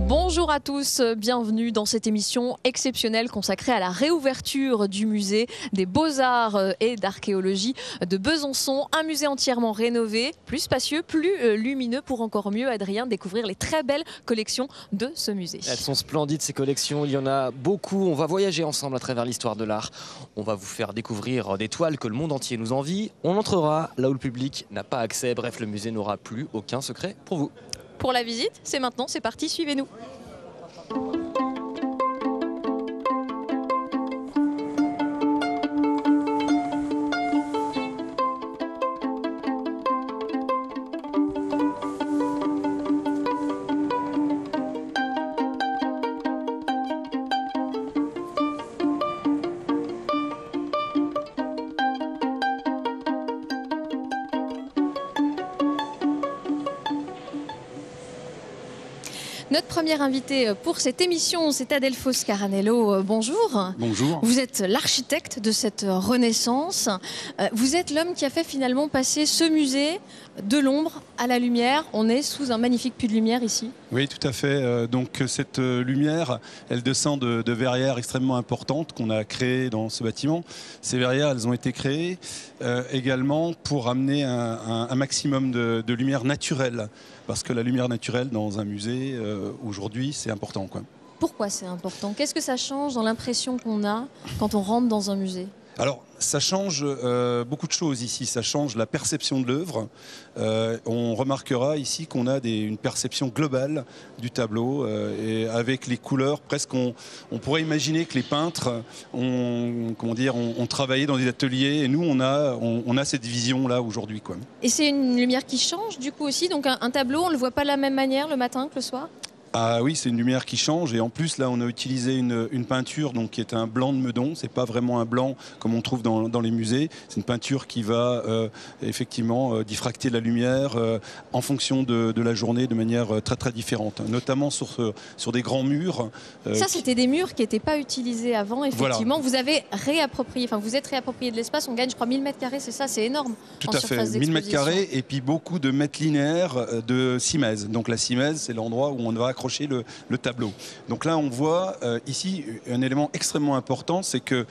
Bonjour à tous, bienvenue dans cette émission exceptionnelle consacrée à la réouverture du musée des Beaux-Arts et d'Archéologie de Besançon. Un musée entièrement rénové, plus spacieux, plus lumineux pour encore mieux, Adrien, découvrir les très belles collections de ce musée. Elles sont splendides ces collections, il y en a beaucoup. On va voyager ensemble à travers l'histoire de l'art. On va vous faire découvrir des toiles que le monde entier nous envie. On entrera là où le public n'a pas accès. Bref, le musée n'aura plus aucun secret pour vous. Pour la visite, c'est maintenant, c'est parti, suivez-nous. Notre première invitée pour cette émission, c'est Adelfo Scaranello. Bonjour. Bonjour. Vous êtes l'architecte de cette renaissance. Vous êtes l'homme qui a fait finalement passer ce musée de l'ombre à la lumière. On est sous un magnifique puits de lumière ici. Oui, tout à fait. Donc cette lumière, elle descend de verrières extrêmement importantes qu'on a créées dans ce bâtiment. Ces verrières, elles ont été créées également pour amener un maximum de lumière naturelle. Parce que la lumière naturelle dans un musée, aujourd'hui, c'est important, quoi. Pourquoi c'est important? Qu'est-ce que ça change dans l'impression qu'on a quand on rentre dans un musée? Alors, ça change beaucoup de choses ici. Ça change la perception de l'œuvre. On remarquera ici qu'on a une perception globale du tableau. Et avec les couleurs, presque on pourrait imaginer que les peintres ont travaillé dans des ateliers. Et nous, on a cette vision-là aujourd'hui, quoi. Et c'est une lumière qui change du coup aussi? Donc un tableau, on ne le voit pas de la même manière le matin que le soir? Ah oui, c'est une lumière qui change et en plus là on a utilisé une peinture donc, qui est un blanc de Meudon. C'est pas vraiment un blanc comme on trouve dans les musées. C'est une peinture qui va effectivement diffracter la lumière en fonction de la journée de manière très très différente, notamment sur des grands murs. Ça c'était des murs qui n'étaient pas utilisés avant, effectivement. Voilà. Vous avez réapproprié, enfin vous êtes réapproprié de l'espace. On gagne je crois 1000 mètres carrés, c'est ça, c'est énorme. Tout à fait, 1000 mètres carrés et puis beaucoup de mètres linéaires de simèse. Donc la simèse c'est l'endroit où on va accrocher le tableau. Donc là, on voit ici un élément extrêmement important, c'est que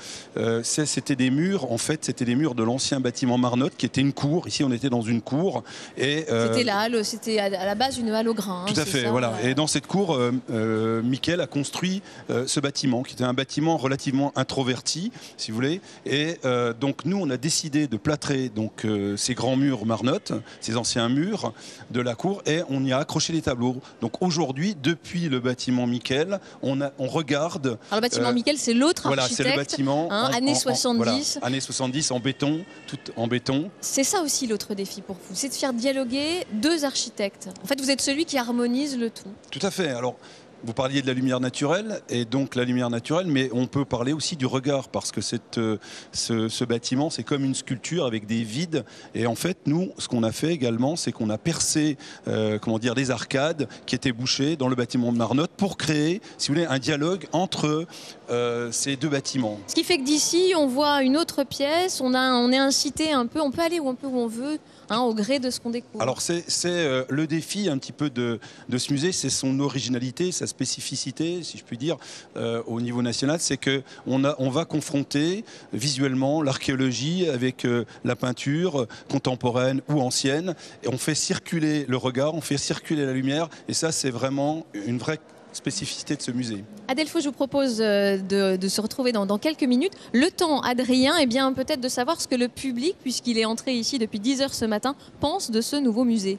c'était des murs, en fait, c'était des murs de l'ancien bâtiment Marnotte qui était une cour. Ici, on était dans une cour. C'était à la base une halle au grain. Tout à fait, ça, voilà. Ouais. Et dans cette cour, Miquel a construit ce bâtiment, qui était un bâtiment relativement introverti, si vous voulez. Et donc, nous, on a décidé de plâtrer donc, ces grands murs Marnotte, ces anciens murs de la cour, et on y a accroché les tableaux. Donc aujourd'hui, depuis le bâtiment Miquel, on regarde... Alors le bâtiment Miquel, c'est l'autre architecte. Voilà, c'est le bâtiment... années 70. Voilà, années 70, en béton, tout en béton. C'est ça aussi l'autre défi pour vous, c'est de faire dialoguer deux architectes. En fait, vous êtes celui qui harmonise le tout. Tout à fait. Alors, vous parliez de la lumière naturelle, et donc la lumière naturelle, mais on peut parler aussi du regard, parce que ce bâtiment, c'est comme une sculpture avec des vides. Et en fait, nous, ce qu'on a fait également, c'est qu'on a percé des arcades qui étaient bouchées dans le bâtiment de Marnotte pour créer, si vous voulez, un dialogue entre ces deux bâtiments. Ce qui fait que d'ici, on voit une autre pièce, on est incité un peu, on peut aller un peu où on veut, au gré de ce qu'on découvre. Alors c'est le défi un petit peu de ce musée, c'est son originalité, sa spécificité, si je puis dire, au niveau national, c'est qu'on va confronter visuellement l'archéologie avec la peinture contemporaine ou ancienne, et on fait circuler le regard, on fait circuler la lumière, et ça c'est vraiment une vraie spécificité de ce musée. Adelfo, je vous propose de se retrouver dans quelques minutes. Le temps, Adrien, peut-être de savoir ce que le public, puisqu'il est entré ici depuis 10 heures ce matin, pense de ce nouveau musée.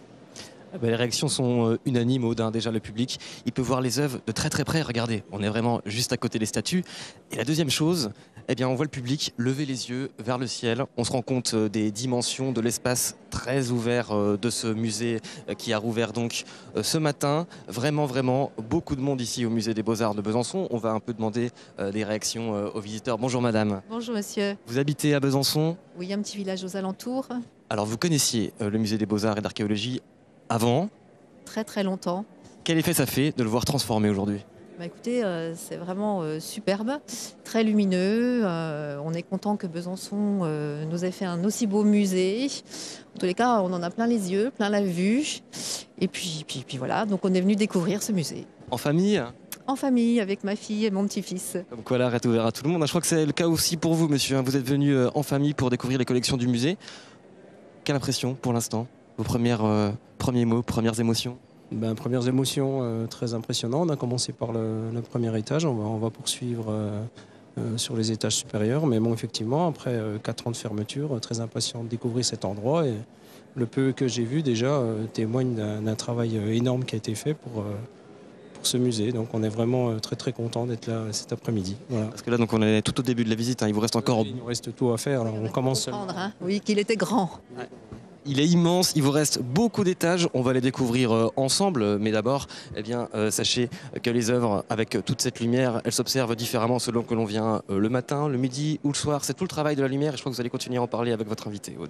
Les réactions sont unanimes, Aude, déjà le public. Il peut voir les œuvres de très très près. Regardez, on est vraiment juste à côté des statues. Et la deuxième chose, on voit le public lever les yeux vers le ciel. On se rend compte des dimensions de l'espace très ouvert de ce musée qui a rouvert donc ce matin. Vraiment, vraiment, beaucoup de monde ici au musée des Beaux-Arts de Besançon. On va un peu demander des réactions aux visiteurs. Bonjour madame. Bonjour monsieur. Vous habitez à Besançon? Oui, un petit village aux alentours. Alors vous connaissiez le musée des Beaux-Arts et d'Archéologie avant? Très très longtemps. Quel effet ça fait de le voir transformé aujourd'hui? Écoutez, c'est vraiment superbe, très lumineux. On est content que Besançon nous ait fait un aussi beau musée. En tous les cas, on en a plein les yeux, plein la vue. Et puis voilà, donc on est venu découvrir ce musée. En famille? En famille, avec ma fille et mon petit-fils. Comme quoi l'art est ouvert à tout le monde. Je crois que c'est le cas aussi pour vous, monsieur. Vous êtes venu en famille pour découvrir les collections du musée. Quelle impression pour l'instant? Vos premiers mots, premières émotions? Premières émotions très impressionnantes. On a commencé par le premier étage. On va poursuivre sur les étages supérieurs. Mais bon, effectivement, après 4 ans de fermeture, très impatient de découvrir cet endroit. Et le peu que j'ai vu déjà témoigne d'un travail énorme qui a été fait pour ce musée. Donc on est vraiment très très content d'être là cet après-midi. Voilà. Parce que là, donc, on est tout au début de la visite. Il vous reste encore... Il nous reste tout à faire. Alors, on commence seulement. Oui, qu'il était grand. Il est immense, il vous reste beaucoup d'étages, on va les découvrir ensemble, mais d'abord, sachez que les œuvres, avec toute cette lumière, elles s'observent différemment selon que l'on vient le matin, le midi ou le soir. C'est tout le travail de la lumière et je crois que vous allez continuer à en parler avec votre invité, Aude.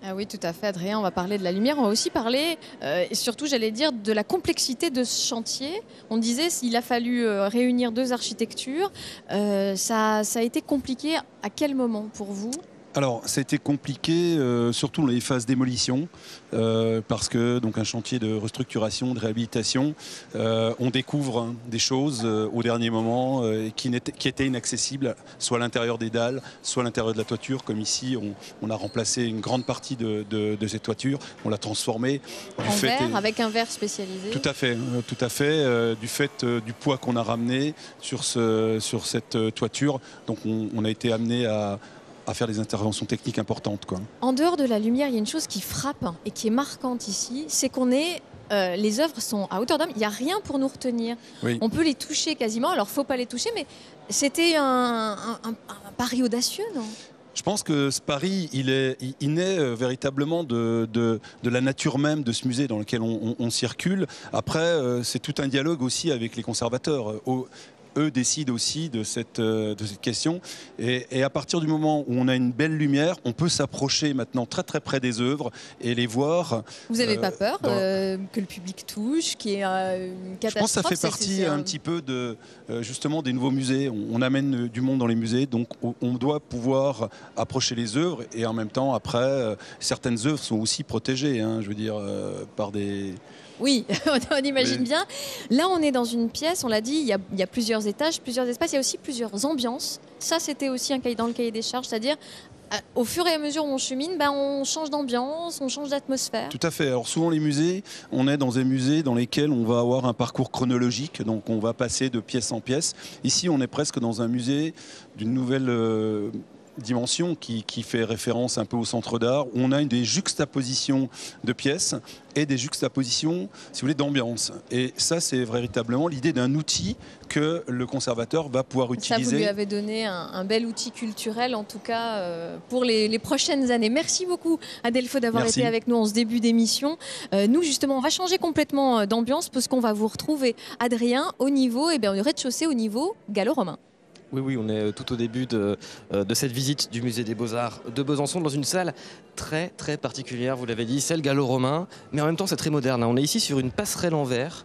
Ah oui, tout à fait, Adrien, on va parler de la lumière, on va aussi parler, et surtout, j'allais dire, de la complexité de ce chantier. On disait qu'il a fallu réunir 2 architectures. Ça a été compliqué à quel moment pour vous ? Alors, ça a été compliqué, surtout dans les phases d'émolition, parce que donc un chantier de restructuration, de réhabilitation, on découvre des choses au dernier moment qui étaient inaccessibles, soit à l'intérieur des dalles, soit à l'intérieur de la toiture. Comme ici, on a remplacé une grande partie de cette toiture, on l'a transformée. En verre, avec un verre spécialisé. Tout à fait, du fait du poids qu'on a ramené sur cette toiture. Donc, on a été amené à faire des interventions techniques importantes, quoi. En dehors de la lumière, il y a une chose qui frappe et qui est marquante ici, c'est qu'on est... les œuvres sont à hauteur d'homme, il n'y a rien pour nous retenir. Oui. On peut les toucher quasiment, alors il ne faut pas les toucher, mais c'était un pari audacieux, non ? Je pense que ce pari, il naît véritablement de la nature même de ce musée dans lequel on circule. Après, c'est tout un dialogue aussi avec les conservateurs. Eux décident aussi de cette question. Et à partir du moment où on a une belle lumière, on peut s'approcher maintenant très très près des œuvres et les voir. Vous n'avez pas peur que le public touche, qu'il y ait une catastrophe? Je pense que ça fait partie un petit peu justement des nouveaux musées. On amène du monde dans les musées, donc on doit pouvoir approcher les œuvres et en même temps, après, certaines œuvres sont aussi protégées, je veux dire, par des... Oui, on imagine bien. Là, on est dans une pièce, on l'a dit, il y a plusieurs étages, plusieurs espaces, il y a aussi plusieurs ambiances. Ça, c'était aussi dans le cahier des charges, c'est-à-dire au fur et à mesure où on chemine, on change d'ambiance, on change d'atmosphère. Tout à fait. Alors souvent les musées, on est dans des musées dans lesquels on va avoir un parcours chronologique, donc on va passer de pièce en pièce. Ici, on est presque dans un musée d'une nouvelle... dimension qui fait référence un peu au centre d'art, où on a des juxtapositions de pièces et des juxtapositions, si vous voulez, d'ambiance. Et ça, c'est véritablement l'idée d'un outil que le conservateur va pouvoir utiliser. Ça, vous lui avez donné un bel outil culturel, en tout cas, pour les prochaines années. Merci beaucoup, Adelpho, d'avoir été avec nous en ce début d'émission. Nous, justement, on va changer complètement d'ambiance, parce qu'on va vous retrouver, Adrien, au niveau, au rez-de-chaussée, au niveau gallo-romain. Oui, on est tout au début de cette visite du musée des Beaux-Arts de Besançon, dans une salle très très particulière, vous l'avez dit, celle gallo-romain, mais en même temps c'est très moderne. On est ici sur une passerelle en verre,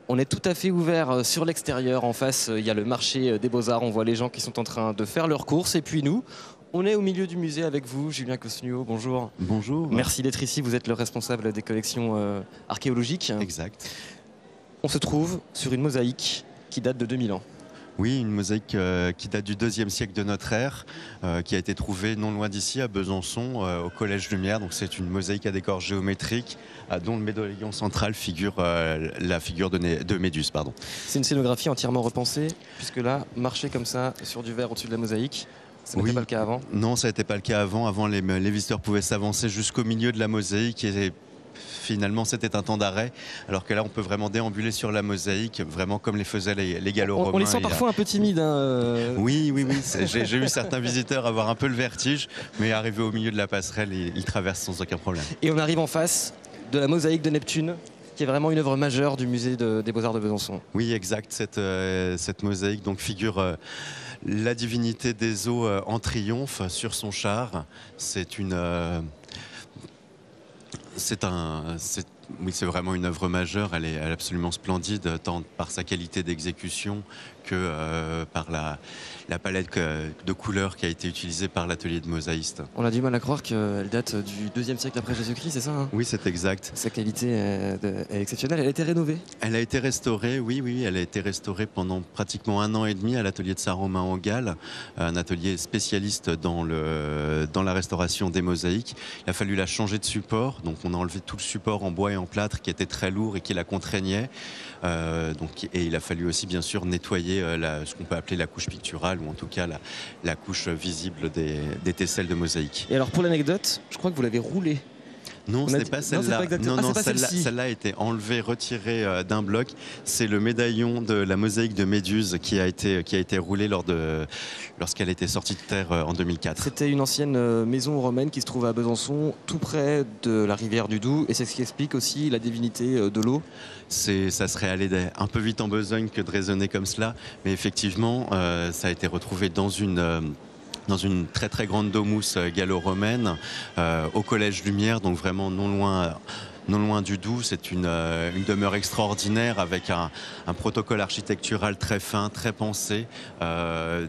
on est tout à fait ouvert sur l'extérieur. En face, il y a le marché des Beaux-Arts, on voit les gens qui sont en train de faire leurs courses, et puis nous, on est au milieu du musée avec vous, Julien Cosnuau, bonjour. Bonjour. Merci d'être ici, vous êtes le responsable des collections archéologiques. Exact. On se trouve sur une mosaïque qui date de 2000 ans. Oui, une mosaïque qui date du IIe siècle de notre ère, qui a été trouvée non loin d'ici, à Besançon, au Collège Lumière. Donc c'est une mosaïque à décor géométrique, dont le médaillon central figure la figure de Méduse. Pardon. C'est une scénographie entièrement repensée, puisque là, marcher comme ça sur du verre au-dessus de la mosaïque, ça n'était pas le cas avant? Non, ça n'était pas le cas avant. Avant, les visiteurs pouvaient s'avancer jusqu'au milieu de la mosaïque et finalement c'était un temps d'arrêt, alors que là on peut vraiment déambuler sur la mosaïque, vraiment comme les faisaient les gallo-romains. On les sent parfois un peu timides. Oui. J'ai vu certains visiteurs avoir un peu le vertige, mais arrivé au milieu de la passerelle, ils traversent sans aucun problème. Et on arrive en face de la mosaïque de Neptune, qui est vraiment une œuvre majeure du musée des Beaux-Arts de Besançon. Oui, exact. Cette mosaïque donc figure la divinité des eaux en triomphe sur son char. C'est vraiment une œuvre majeure, elle est absolument splendide, tant par sa qualité d'exécution que par la palette de couleurs qui a été utilisée par l'atelier de mosaïste. On a du mal à croire qu'elle date du 2e siècle après Jésus-Christ, c'est ça, hein? Oui, c'est exact. Sa qualité est exceptionnelle. Elle a été rénovée? Elle a été restaurée, oui. Elle a été restaurée pendant pratiquement 1 an et demi à l'atelier de Saint-Romain en Galles, un atelier spécialiste dans la restauration des mosaïques. Il a fallu la changer de support, donc on a enlevé tout le support en bois et en plâtre qui était très lourd et qui la contraignait. Et il a fallu aussi bien sûr nettoyer ce qu'on peut appeler la couche picturale, ou en tout cas la couche visible des tesselles de mosaïque. Et alors pour l'anecdote, je crois que vous l'avez roulée. Non, ce n'est pas celle-là. Non, celle-là a été enlevée, retirée d'un bloc. C'est le médaillon de la mosaïque de Méduse qui a été roulé lorsqu'elle était sortie de terre en 2004. C'était une ancienne maison romaine qui se trouve à Besançon, tout près de la rivière du Doubs, et c'est ce qui explique aussi la divinité de l'eau. Ça serait allé un peu vite en besogne que de raisonner comme cela, mais effectivement, ça a été retrouvé dans une très très grande domus gallo-romaine au Collège Lumière, donc vraiment non loin du Doubs. C'est une demeure extraordinaire avec un protocole architectural très fin, très pensé,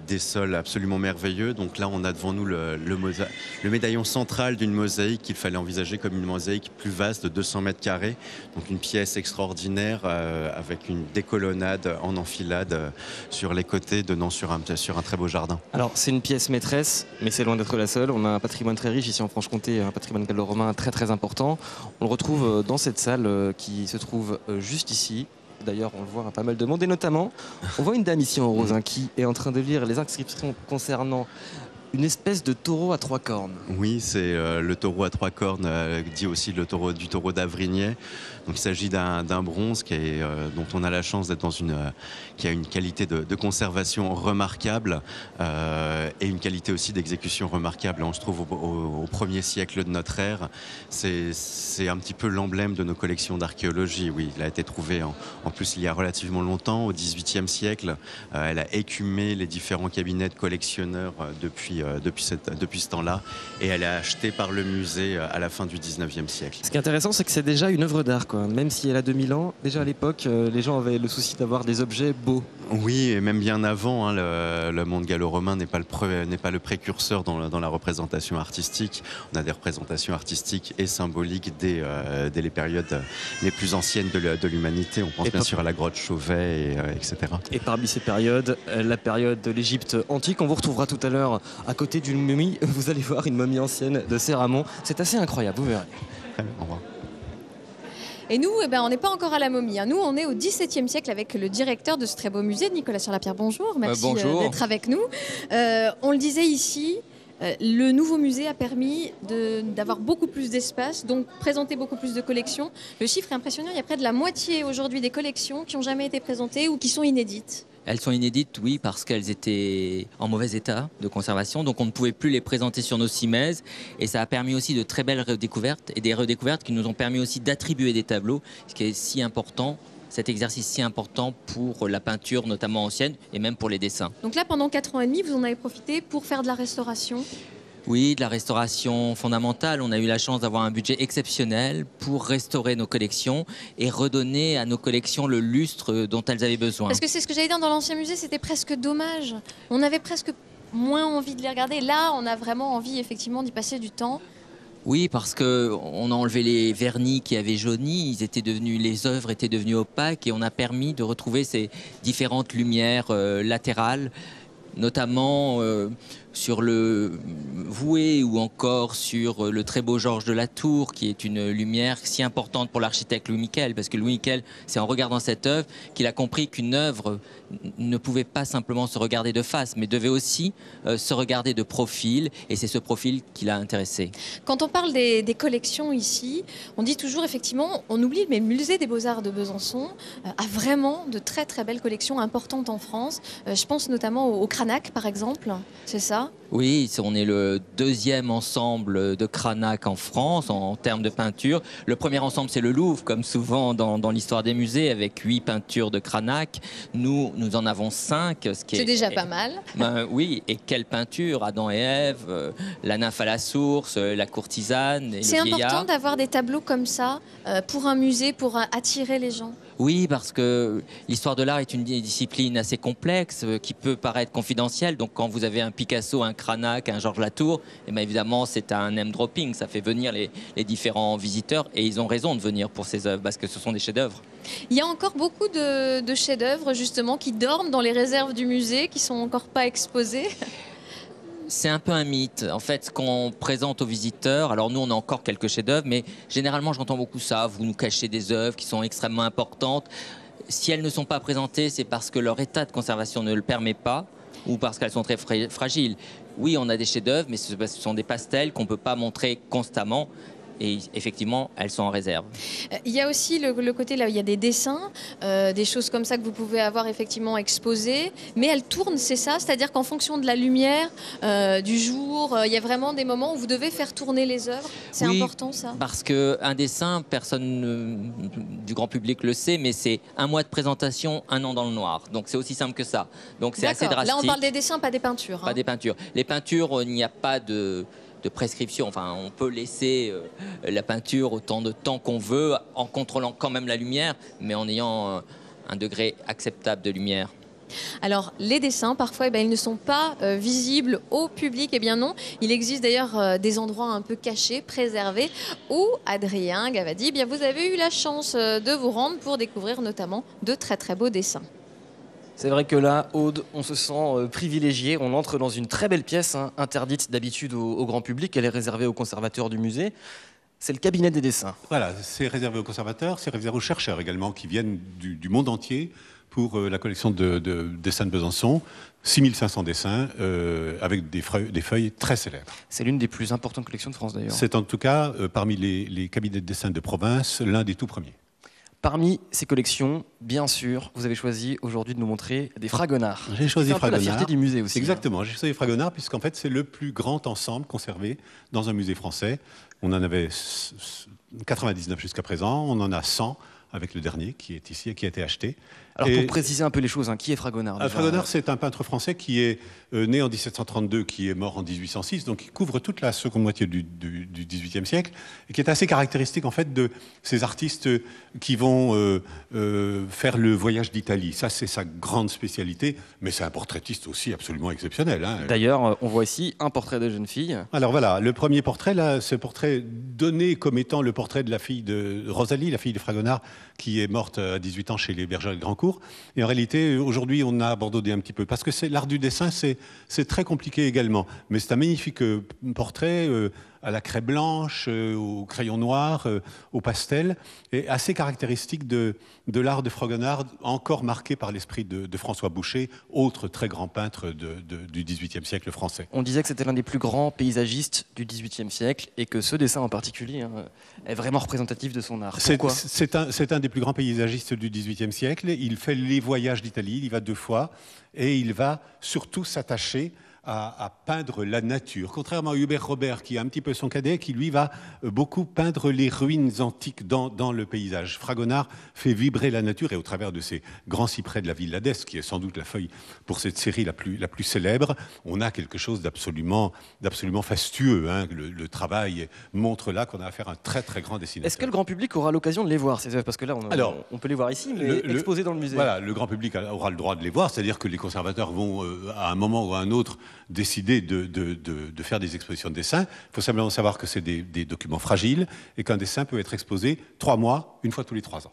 des sols absolument merveilleux. Donc là, on a devant nous le médaillon central d'une mosaïque qu'il fallait envisager comme une mosaïque plus vaste de 200 mètres carrés. Donc une pièce extraordinaire avec des colonnades en enfilade sur les côtés, donnant sur un très beau jardin. Alors c'est une pièce maîtresse, mais c'est loin d'être la seule. On a un patrimoine très riche ici en Franche-Comté, un patrimoine gallo-romain très très important. On le retrouve dans cette salle qui se trouve juste ici. D'ailleurs, on le voit, pas mal de monde. Et notamment, on voit une dame ici en rose qui est en train de lire les inscriptions concernant une espèce de taureau à 3 cornes. Oui, c'est le taureau à 3 cornes, dit aussi du taureau d'Avrigné. Donc il s'agit d'un bronze dont on a la chance d'être qui a une qualité de conservation remarquable et une qualité aussi d'exécution remarquable. On se trouve au 1er siècle de notre ère. C'est un petit peu l'emblème de nos collections d'archéologie. Oui, il a été trouvé en plus il y a relativement longtemps, au XVIIIe siècle. Elle a écumé les différents cabinets de collectionneurs depuis ce temps-là, et elle est achetée par le musée à la fin du 19e siècle. Ce qui est intéressant, c'est que c'est déjà une œuvre d'art, quoi. Même si elle a 2000 ans, déjà à l'époque, les gens avaient le souci d'avoir des objets beaux. Oui, et même bien avant, hein, le monde gallo-romain n'est pas le précurseur dans la représentation artistique. On a des représentations artistiques et symboliques dès les périodes les plus anciennes de l'humanité. On pense bien sûr à la grotte Chauvet, etc. Et parmi ces périodes, la période de l'Égypte antique, on vous retrouvera tout à l'heure à côté d'une momie. Vous allez voir une momie ancienne de Céramon. C'est assez incroyable, vous verrez. Très bien, au revoir. Et nous, on n'est pas encore à la momie. Nous, on est au XVIIe siècle avec le directeur de ce très beau musée, Nicolas Surlapierre. Bonjour, merci d'être avec nous. On le disait ici, le nouveau musée a permis d'avoir beaucoup plus d'espace, donc présenter beaucoup plus de collections. Le chiffre est impressionnant, il y a près de la moitié aujourd'hui des collections qui n'ont jamais été présentées ou qui sont inédites. Elles sont inédites, oui, parce qu'elles étaient en mauvais état de conservation, donc on ne pouvait plus les présenter sur nos cimaises, et ça a permis aussi de très belles redécouvertes, et des redécouvertes qui nous ont permis aussi d'attribuer des tableaux, ce qui est si important, cet exercice si important pour la peinture, notamment ancienne, et même pour les dessins. Donc là, pendant 4 ans et demi, vous en avez profité pour faire de la restauration ? Oui, de la restauration fondamentale. On a eu la chance d'avoir un budget exceptionnel pour restaurer nos collections et redonner à nos collections le lustre dont elles avaient besoin. Parce que c'est ce que j'allais dire, dans l'ancien musée, c'était presque dommage. On avait presque moins envie de les regarder. Là, on a vraiment envie, effectivement, d'y passer du temps. Oui, parce qu'on a enlevé les vernis qui avaient jauni, les œuvres étaient devenues opaques, et on a permis de retrouver ces différentes lumières latérales, notamment sur le voué ou encore sur le très beau Georges de la Tour, qui est une lumière si importante pour l'architecte Louis Miquel, parce que Louis Miquel, c'est en regardant cette œuvre qu'il a compris qu'une œuvre ne pouvait pas simplement se regarder de face, mais devait aussi se regarder de profil, et c'est ce profil qui l'a intéressé. Quand on parle des collections ici, on dit toujours, effectivement, on oublie, mais le musée des Beaux-Arts de Besançon a vraiment de très très belles collections importantes en France. Je pense notamment au Cranach, par exemple, c'est ça ? Oui, on est le 2e ensemble de Cranach en France en termes de peinture. Le premier ensemble, c'est le Louvre, comme souvent dans l'histoire des musées, avec 8 peintures de Cranach. Nous en avons 5. C'est déjà pas mal. Oui, et quelle peinture! Adam et Ève, la nymphe à la source, la courtisane et le vieillard. C'est important d'avoir des tableaux comme ça pour un musée, pour attirer les gens. Oui, parce que l'histoire de l'art est une discipline assez complexe qui peut paraître confidentielle. Donc quand vous avez un Picasso, un Cranach, un Georges Latour, eh bien, évidemment c'est un name dropping, ça fait venir les différents visiteurs et ils ont raison de venir pour ces œuvres parce que ce sont des chefs-d'œuvre. Il y a encore beaucoup de chefs-d'œuvre justement qui dorment dans les réserves du musée, qui sont encore pas exposés. C'est un peu un mythe. En fait, ce qu'on présente aux visiteurs, alors nous on a encore quelques chefs-d'œuvre, mais généralement j'entends beaucoup ça, vous nous cachez des œuvres qui sont extrêmement importantes. Si elles ne sont pas présentées, c'est parce que leur état de conservation ne le permet pas ou parce qu'elles sont très fragiles. Oui, on a des chefs-d'œuvre, mais ce sont des pastels qu'on ne peut pas montrer constamment. Et effectivement, elles sont en réserve. Il y a aussi le côté là où il y a des dessins, des choses comme ça que vous pouvez avoir effectivement exposées, mais elles tournent, c'est ça? C'est-à-dire qu'en fonction de la lumière, du jour, il y a vraiment des moments où vous devez faire tourner les œuvres. C'est important ça? Parce qu'un dessin, personne du grand public le sait, mais c'est un mois de présentation, un an dans le noir. Donc c'est aussi simple que ça. Donc c'est assez drastique. Là on parle des dessins, pas des peintures. Pas des peintures. Les peintures, il n'y a pas de prescription. Enfin, on peut laisser la peinture autant de temps qu'on veut, en contrôlant quand même la lumière, mais en ayant un degré acceptable de lumière. Alors, les dessins, parfois, ils ne sont pas visibles au public. Eh bien non, il existe d'ailleurs des endroits un peu cachés, préservés, où Adrien Gavadi, eh bien, vous avez eu la chance de vous rendre pour découvrir notamment de très très beaux dessins. C'est vrai que là, Aude, on se sent privilégié. On entre dans une très belle pièce, interdite d'habitude au grand public. Elle est réservée aux conservateurs du musée. C'est le cabinet des dessins. Voilà, c'est réservé aux conservateurs, c'est réservé aux chercheurs également, qui viennent du monde entier pour la collection de dessins de Besançon. 6500 dessins avec des feuilles très célèbres. C'est l'une des plus importantes collections de France d'ailleurs. C'est en tout cas, parmi les cabinets de dessin de province, l'un des tout premiers. Parmi ces collections, bien sûr, vous avez choisi aujourd'hui de nous montrer des Fragonard. J'ai choisi Fragonard. C'est la fierté du musée aussi. Exactement, j'ai choisi Fragonard puisqu'en fait c'est le plus grand ensemble conservé dans un musée français. On en avait 99 jusqu'à présent, on en a 100 avec le dernier qui est ici et qui a été acheté. Alors pour préciser un peu les choses, qui est Fragonard? Fragonard, c'est un peintre français qui est né en 1732, qui est mort en 1806, donc il couvre toute la seconde moitié du XVIIIe siècle, et qui est assez caractéristique en fait de ces artistes qui vont faire le voyage d'Italie. Ça, c'est sa grande spécialité, mais c'est un portraitiste aussi absolument exceptionnel. Hein. D'ailleurs, on voit ici un portrait de jeune fille. Alors voilà, le premier portrait, là, c'est le portrait donné comme étant le portrait de la fille de Rosalie, la fille de Fragonard, qui est morte à 18 ans chez les bergers de Grandcourt. Et en réalité, aujourd'hui, on a abandonné un petit peu. Parce que l'art du dessin, c'est très compliqué également. Mais c'est un magnifique portrait à la craie blanche, au crayon noir, au pastel, et assez caractéristique de l'art de Fragonard, encore marqué par l'esprit de François Boucher, autre très grand peintre du XVIIIe siècle français. On disait que c'était l'un des plus grands paysagistes du XVIIIe siècle et que ce dessin en particulier est vraiment représentatif de son art. Pourquoi ? C'est un des plus grands paysagistes du XVIIIe siècle. Il fait les voyages d'Italie, il y va 2 fois, et il va surtout s'attacher à peindre la nature, contrairement à Hubert Robert qui est un petit peu son cadet, qui lui va beaucoup peindre les ruines antiques dans le paysage. Fragonard fait vibrer la nature et au travers de ces grands cyprès de la Ville d'Adès, qui est sans doute la feuille pour cette série la plus célèbre, on a quelque chose d'absolument fastueux. Hein. Le travail montre là qu'on a affaire à un très très grand dessinateur. Est-ce que le grand public aura l'occasion de les voir ces œuvres? Parce que là, on peut les voir ici, mais exposées dans le musée. Voilà, le grand public aura le droit de les voir, c'est-à-dire que les conservateurs vont à un moment ou à un autre décider de faire des expositions de dessin. Il faut simplement savoir que c'est des documents fragiles et qu'un dessin peut être exposé 3 mois, une fois tous les 3 ans.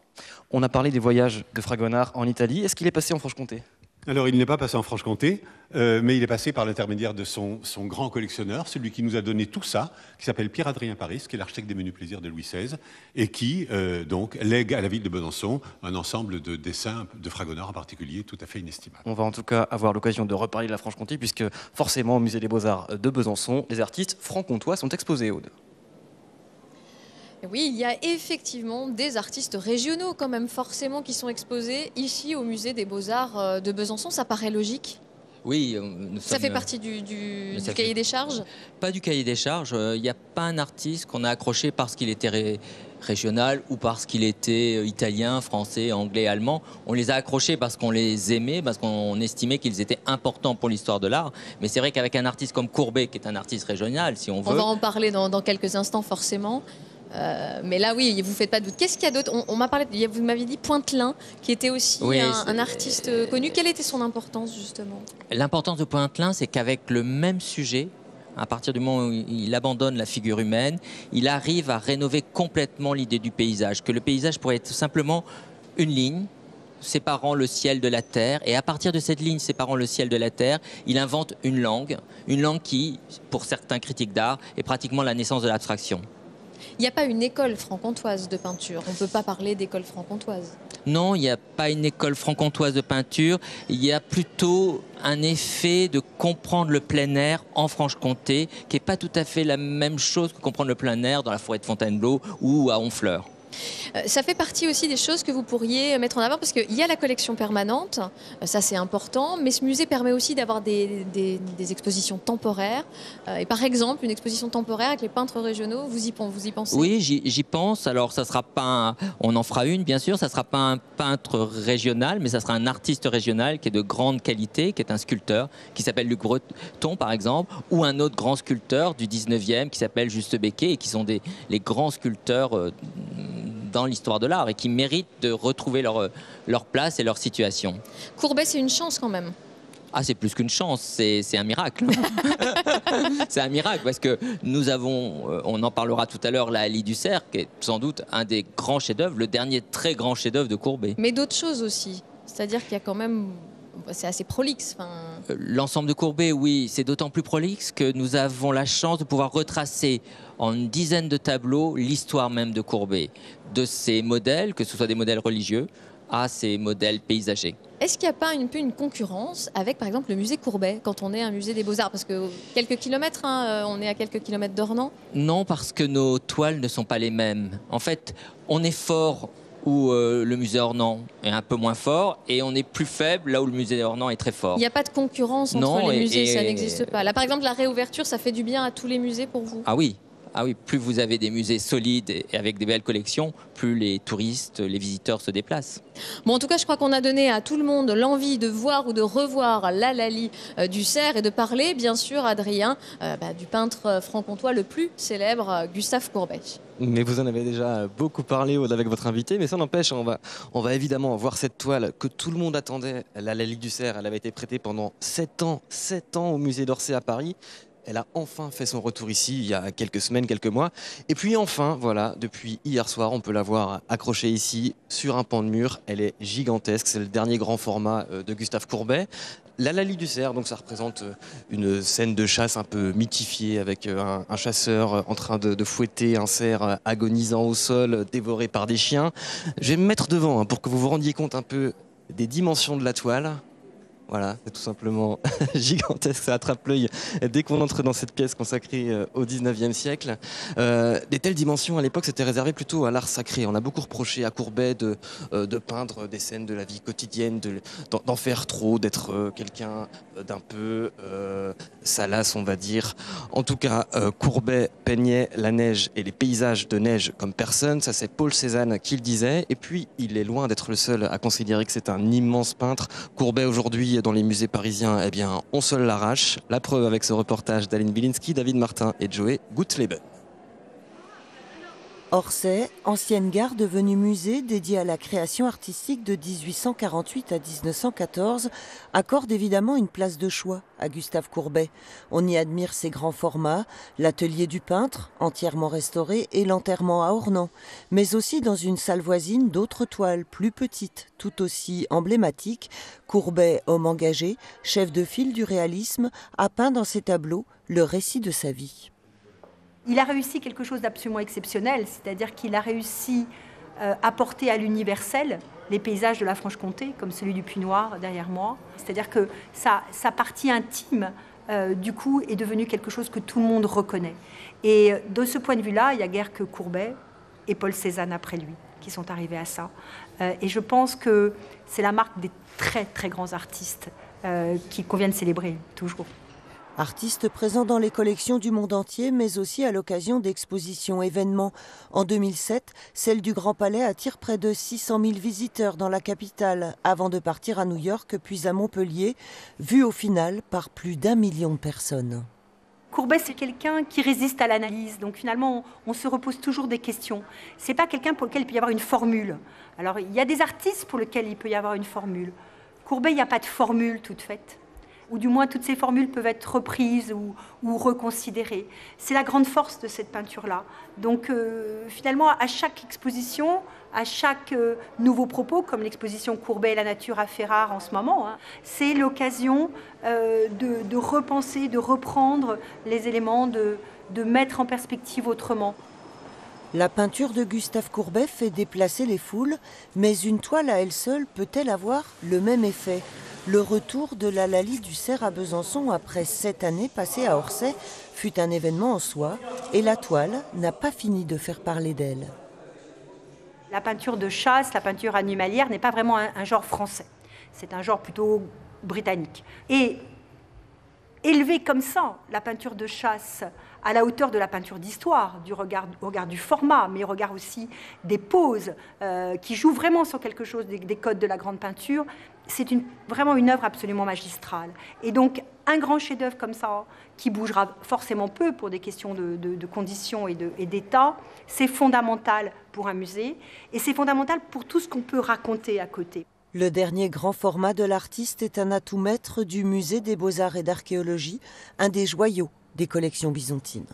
On a parlé des voyages de Fragonard en Italie. Est-ce qu'il est passé en Franche-Comté? Alors, il n'est pas passé en Franche-Comté, mais il est passé par l'intermédiaire de son grand collectionneur, celui qui nous a donné tout ça, qui s'appelle Pierre-Adrien Paris, qui est l'architecte des menus plaisirs de Louis XVI, et qui, donc, lègue à la ville de Besançon un ensemble de dessins de Fragonard en particulier, tout à fait inestimable. On va en tout cas avoir l'occasion de reparler de la Franche-Comté, puisque forcément, au musée des Beaux-Arts de Besançon, les artistes franc-comtois sont exposés, Aude. Oui, il y a effectivement des artistes régionaux quand même forcément qui sont exposés ici au musée des Beaux-Arts de Besançon. Ça paraît logique? Oui, ça fait partie du cahier des charges? Pas du cahier des charges. Il n'y a pas un artiste qu'on a accroché parce qu'il était régional ou parce qu'il était italien, français, anglais, allemand. On les a accrochés parce qu'on les aimait, parce qu'on estimait qu'ils étaient importants pour l'histoire de l'art. Mais c'est vrai qu'avec un artiste comme Courbet, qui est un artiste régional, si on veut... On va en parler dans quelques instants forcément. Mais là, oui, vous ne faites pas de doute. Qu'est-ce qu'il y a d'autre? On m'a parlé, vous m'aviez dit Pointelin, qui était aussi Oui, un artiste connu. Quelle était son importance, justement? L'importance de Pointelin, c'est qu'avec le même sujet, à partir du moment où il abandonne la figure humaine, il arrive à rénover complètement l'idée du paysage, que le paysage pourrait être simplement une ligne séparant le ciel de la terre, et à partir de cette ligne séparant le ciel de la terre, il invente une langue qui, pour certains critiques d'art, est pratiquement la naissance de l'abstraction. Il n'y a pas une école franc-comtoise de peinture. On ne peut pas parler d'école franc-comtoise. Non, il n'y a pas une école franc-comtoise de peinture. Il y a plutôt un effet de comprendre le plein air en Franche-Comté, qui n'est pas tout à fait la même chose que comprendre le plein air dans la forêt de Fontainebleau ou à Honfleur. Ça fait partie aussi des choses que vous pourriez mettre en avant, parce qu'il y a la collection permanente, ça c'est important, mais ce musée permet aussi d'avoir des expositions temporaires. Et par exemple, une exposition temporaire avec les peintres régionaux, vous y pensez? Oui, j'y pense. Alors, ça sera pas on en fera une, bien sûr. Ça ne sera pas un peintre régional, mais ça sera un artiste régional qui est de grande qualité, qui est un sculpteur, qui s'appelle Luc Breton, par exemple, ou un autre grand sculpteur du 19e qui s'appelle Juste Becquet, et qui sont les grands sculpteurs dans l'histoire de l'art et qui méritent de retrouver leur place et leur situation. Courbet, c'est une chance quand même. Ah, c'est plus qu'une chance, c'est un miracle. C'est un miracle parce que nous avons, on en parlera tout à l'heure, la Hallie du Cerf, qui est sans doute un des grands chefs-d'œuvre, le dernier très grand chef-d'œuvre de Courbet. Mais d'autres choses aussi. C'est-à-dire qu'il y a quand même... C'est assez prolixe. L'ensemble de Courbet, oui, c'est d'autant plus prolixe que nous avons la chance de pouvoir retracer en une dizaine de tableaux l'histoire même de Courbet, de ses modèles, que ce soit des modèles religieux, à ces modèles paysagers. Est-ce qu'il n'y a pas une concurrence avec, par exemple, le musée Courbet, quand on est un musée des Beaux-Arts? Parce que quelques kilomètres, on est à quelques kilomètres d'Ornans. Non, parce que nos toiles ne sont pas les mêmes. En fait, on est fort où le musée Ornans est un peu moins fort, et on est plus faible là où le musée Ornans est très fort. Il n'y a pas de concurrence entre les musées, ça n'existe pas. Là, par exemple, la réouverture, ça fait du bien à tous les musées pour vous? Ah oui. Ah oui, plus vous avez des musées solides et avec des belles collections, plus les touristes, les visiteurs se déplacent. Bon, en tout cas, je crois qu'on a donné à tout le monde l'envie de voir ou de revoir la Hallie du Cerf et de parler, bien sûr, Adrien, du peintre franc-comtois le plus célèbre, Gustave Courbet. Mais vous en avez déjà beaucoup parlé avec votre invité, mais ça n'empêche, on va évidemment voir cette toile que tout le monde attendait, la Hallie du Cerf. Elle avait été prêtée pendant 7 ans au musée d'Orsay à Paris. Elle a enfin fait son retour ici il y a quelques semaines, quelques mois. Et puis enfin, voilà, depuis hier soir, on peut la voir accrochée ici sur un pan de mur. Elle est gigantesque, c'est le dernier grand format de Gustave Courbet. La Hallie du Cerf, donc ça représente une scène de chasse un peu mythifiée avec un chasseur en train de fouetter un cerf agonisant au sol, dévoré par des chiens. Je vais me mettre devant pour que vous vous rendiez compte un peu des dimensions de la toile. Voilà, c'est tout simplement gigantesque, ça attrape l'œil dès qu'on entre dans cette pièce consacrée au 19e siècle. Des telles dimensions, à l'époque, c'était réservé plutôt à l'art sacré. On a beaucoup reproché à Courbet de peindre des scènes de la vie quotidienne, d'en faire trop, d'être quelqu'un d'un peu salace, on va dire. En tout cas, Courbet peignait la neige et les paysages de neige comme personne. Ça, c'est Paul Cézanne qui le disait. Et puis, il est loin d'être le seul à considérer que c'est un immense peintre. Courbet, aujourd'hui, dans les musées parisiens, eh bien, on se l'arrache. La preuve avec ce reportage d'Aline Bilinski, David Martin et Joey Guttleben. Orsay, ancienne gare devenue musée dédiée à la création artistique de 1848 à 1914, accorde évidemment une place de choix à Gustave Courbet. On y admire ses grands formats, l'atelier du peintre, entièrement restauré, et l'enterrement à Ornans, mais aussi dans une salle voisine d'autres toiles plus petites, tout aussi emblématiques. Courbet, homme engagé, chef de file du réalisme, a peint dans ses tableaux le récit de sa vie. Il a réussi quelque chose d'absolument exceptionnel, c'est-à-dire qu'il a réussi à porter à l'universel les paysages de la Franche-Comté, comme celui du Puy Noir derrière moi. C'est-à-dire que sa partie intime, du coup, est devenue quelque chose que tout le monde reconnaît. Et de ce point de vue-là, il n'y a guère que Courbet et Paul Cézanne après lui qui sont arrivés à ça. Et je pense que c'est la marque des très, très grands artistes qu'il convient de célébrer, toujours. Artiste présent dans les collections du monde entier, mais aussi à l'occasion d'expositions événements. En 2007, celle du Grand Palais attire près de 600 000 visiteurs dans la capitale, avant de partir à New York puis à Montpellier, vue au final par plus d'1 million de personnes. Courbet, c'est quelqu'un qui résiste à l'analyse. Donc finalement, on se repose toujours des questions. Ce n'est pas quelqu'un pour lequel il peut y avoir une formule. Alors, il y a des artistes pour lesquels il peut y avoir une formule. Courbet, il n'y a pas de formule toute faite. Ou du moins, toutes ces formules peuvent être reprises ou reconsidérées. C'est la grande force de cette peinture-là. Donc finalement, à chaque exposition, à chaque nouveau propos, comme l'exposition Courbet et la nature à Ferrare en ce moment, c'est l'occasion de repenser, de reprendre les éléments, de mettre en perspective autrement. La peinture de Gustave Courbet fait déplacer les foules, mais une toile à elle seule peut-elle avoir le même effet ? Le retour de la Laly du Cerf à Besançon après 7 années passées à Orsay fut un événement en soi, et la toile n'a pas fini de faire parler d'elle. La peinture de chasse, la peinture animalière n'est pas vraiment un genre français. C'est un genre plutôt britannique. Et élever comme ça la peinture de chasse à la hauteur de la peinture d'histoire, du regard du format, mais au regard aussi des poses, qui jouent vraiment sur quelque chose des codes de la grande peinture, c'est vraiment une œuvre absolument magistrale. Et donc, un grand chef-d'œuvre comme ça, qui bougera forcément peu pour des questions de conditions et d'état, c'est fondamental pour un musée, et c'est fondamental pour tout ce qu'on peut raconter à côté. Le dernier grand format de l'artiste est un atout maître du musée des Beaux-Arts et d'Archéologie, un des joyaux des collections byzantines.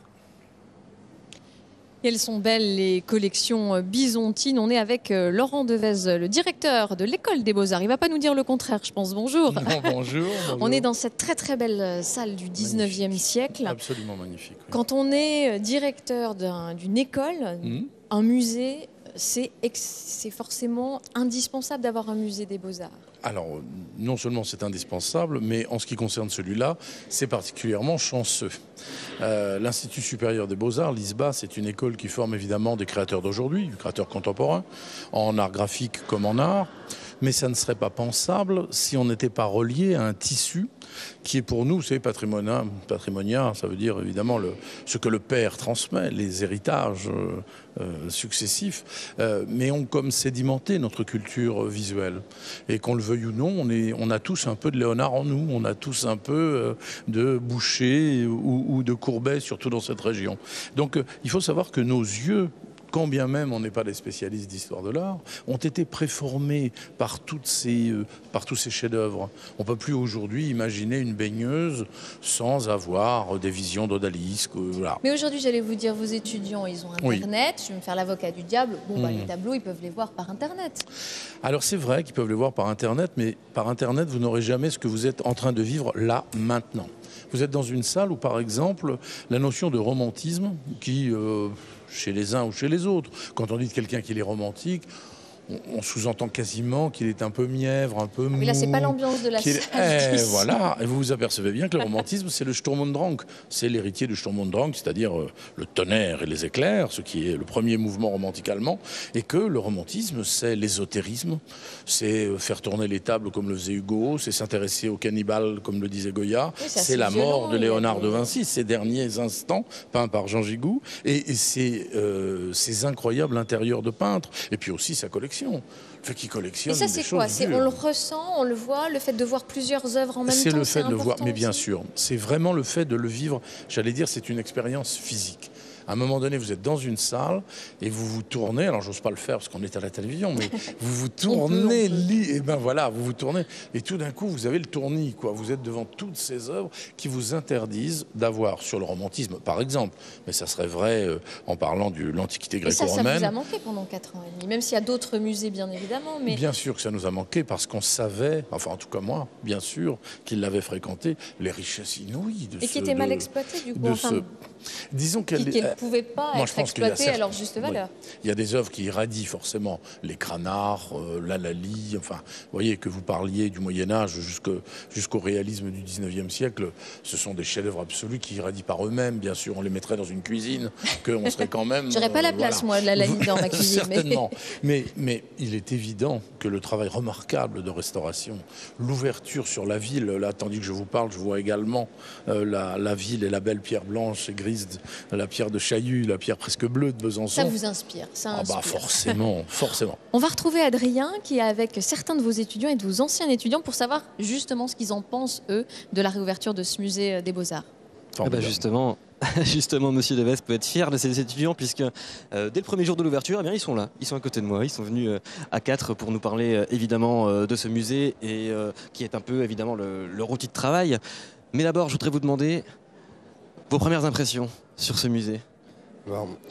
Elles sont belles les collections byzantines. On est avec Laurent Devez, le directeur de l'école des Beaux-Arts. Il ne va pas nous dire le contraire, je pense. Bonjour. Non, bonjour. On est dans cette très très belle salle du 19e siècle. Absolument magnifique. Oui. Quand on est directeur d'une école, un musée, c'est forcément indispensable d'avoir un musée des Beaux-Arts. Alors, non seulement c'est indispensable, mais en ce qui concerne celui-là, c'est particulièrement chanceux. L'Institut supérieur des Beaux-Arts, l'ISBA, c'est une école qui forme évidemment des créateurs d'aujourd'hui, des créateurs contemporains, en art graphique comme en art. Mais ça ne serait pas pensable si on n'était pas relié à un tissu qui est pour nous, c'est patrimonial, ça veut dire évidemment ce que le père transmet, les héritages successifs, mais ont comme sédimenté notre culture visuelle. Et qu'on le veuille ou non, on a tous un peu de Léonard en nous, on a tous un peu de Boucher ou de Courbet, surtout dans cette région. Donc il faut savoir que nos yeux, quand bien même on n'est pas des spécialistes d'histoire de l'art, ont été préformés par tous ces chefs-d'œuvre. On ne peut plus aujourd'hui imaginer une baigneuse sans avoir des visions d'odalisques. Voilà. Mais aujourd'hui, j'allais vous dire, vos étudiants, ils ont Internet. Je vais me faire l'avocat du diable. Les tableaux, ils peuvent les voir par Internet. Alors c'est vrai qu'ils peuvent les voir par Internet, mais par Internet, vous n'aurez jamais ce que vous êtes en train de vivre là, maintenant. Vous êtes dans une salle où, par exemple, la notion de romantisme qui... chez les uns ou chez les autres. Quand on dit de quelqu'un qu'il est romantique, on sous-entend quasiment qu'il est un peu mièvre, un peu mou. Mais là, c'est pas l'ambiance de la salle. Voilà, et vous vous apercevez bien que le romantisme, c'est le Sturm und Drang. C'est l'héritier du Sturm und Drang, c'est-à-dire le tonnerre et les éclairs, ce qui est le premier mouvement romantique allemand, et que le romantisme, c'est l'ésotérisme, c'est faire tourner les tables comme le faisait Hugo, c'est s'intéresser aux cannibales comme le disait Goya, c'est la mort de Léonard de Vinci, ces derniers instants peints par Jean Gigou, et c'est ces incroyables intérieurs de peintres, et puis aussi sa collection. Fait qu'il collectionne. Et ça, c'est quoi? On le ressent, on le voit, le fait de voir plusieurs œuvres en même temps. C'est le fait de le voir, mais bien aussi. sûr. C'est vraiment le fait de le vivre. J'allais dire, c'est une expérience physique. À un moment donné, vous êtes dans une salle et vous vous tournez. Alors, j'ose pas le faire parce qu'on est à la télévision, mais vous vous tournez. Et ben voilà, vous vous tournez. Et tout d'un coup, vous avez le tournis, quoi. Vous êtes devant toutes ces œuvres qui vous interdisent d'avoir sur le romantisme, par exemple. Mais ça serait vrai en parlant de l'Antiquité gréco-romaine. Et ça vous a manqué pendant 4 ans et demi, même s'il y a d'autres musées, bien évidemment. Mais... Bien sûr que ça nous a manqué parce qu'on savait, enfin en tout cas moi, bien sûr, qu'il l'avait fréquenté, les richesses inouïes de et qui étaient mal exploitées, du coup. Disons qu'elle ne pouvait pas être exploitée à leur juste valeur. Oui. Il y a des œuvres qui irradient forcément les Cranach, la Laly, enfin, vous voyez que vous parliez du Moyen-Âge jusqu'au réalisme du 19e siècle, ce sont des chefs-d'œuvre absolus qui irradient par eux-mêmes, bien sûr, on les mettrait dans une cuisine, qu'on serait quand même... J'aurais pas la place, moi, de la Laly dans ma cuisine. Certainement, mais il est évident que le travail remarquable de restauration, l'ouverture sur la ville, là, tandis que je vous parle, je vois également la ville et la belle pierre blanche et grise, la pierre de Chaillu, la pierre presque bleue de Besançon. Ça vous inspire, ça inspire. Forcément, forcément. On va retrouver Adrien qui est avec certains de vos étudiants et de vos anciens étudiants pour savoir justement ce qu'ils en pensent, eux, de la réouverture de ce musée des Beaux-Arts. Justement, Monsieur Deves peut être fier de ses étudiants puisque dès le premier jour de l'ouverture, ils sont là, ils sont à côté de moi, ils sont venus à 4 pour nous parler évidemment de ce musée et qui est un peu évidemment leur outil de travail. Mais d'abord, je voudrais vous demander vos premières impressions sur ce musée.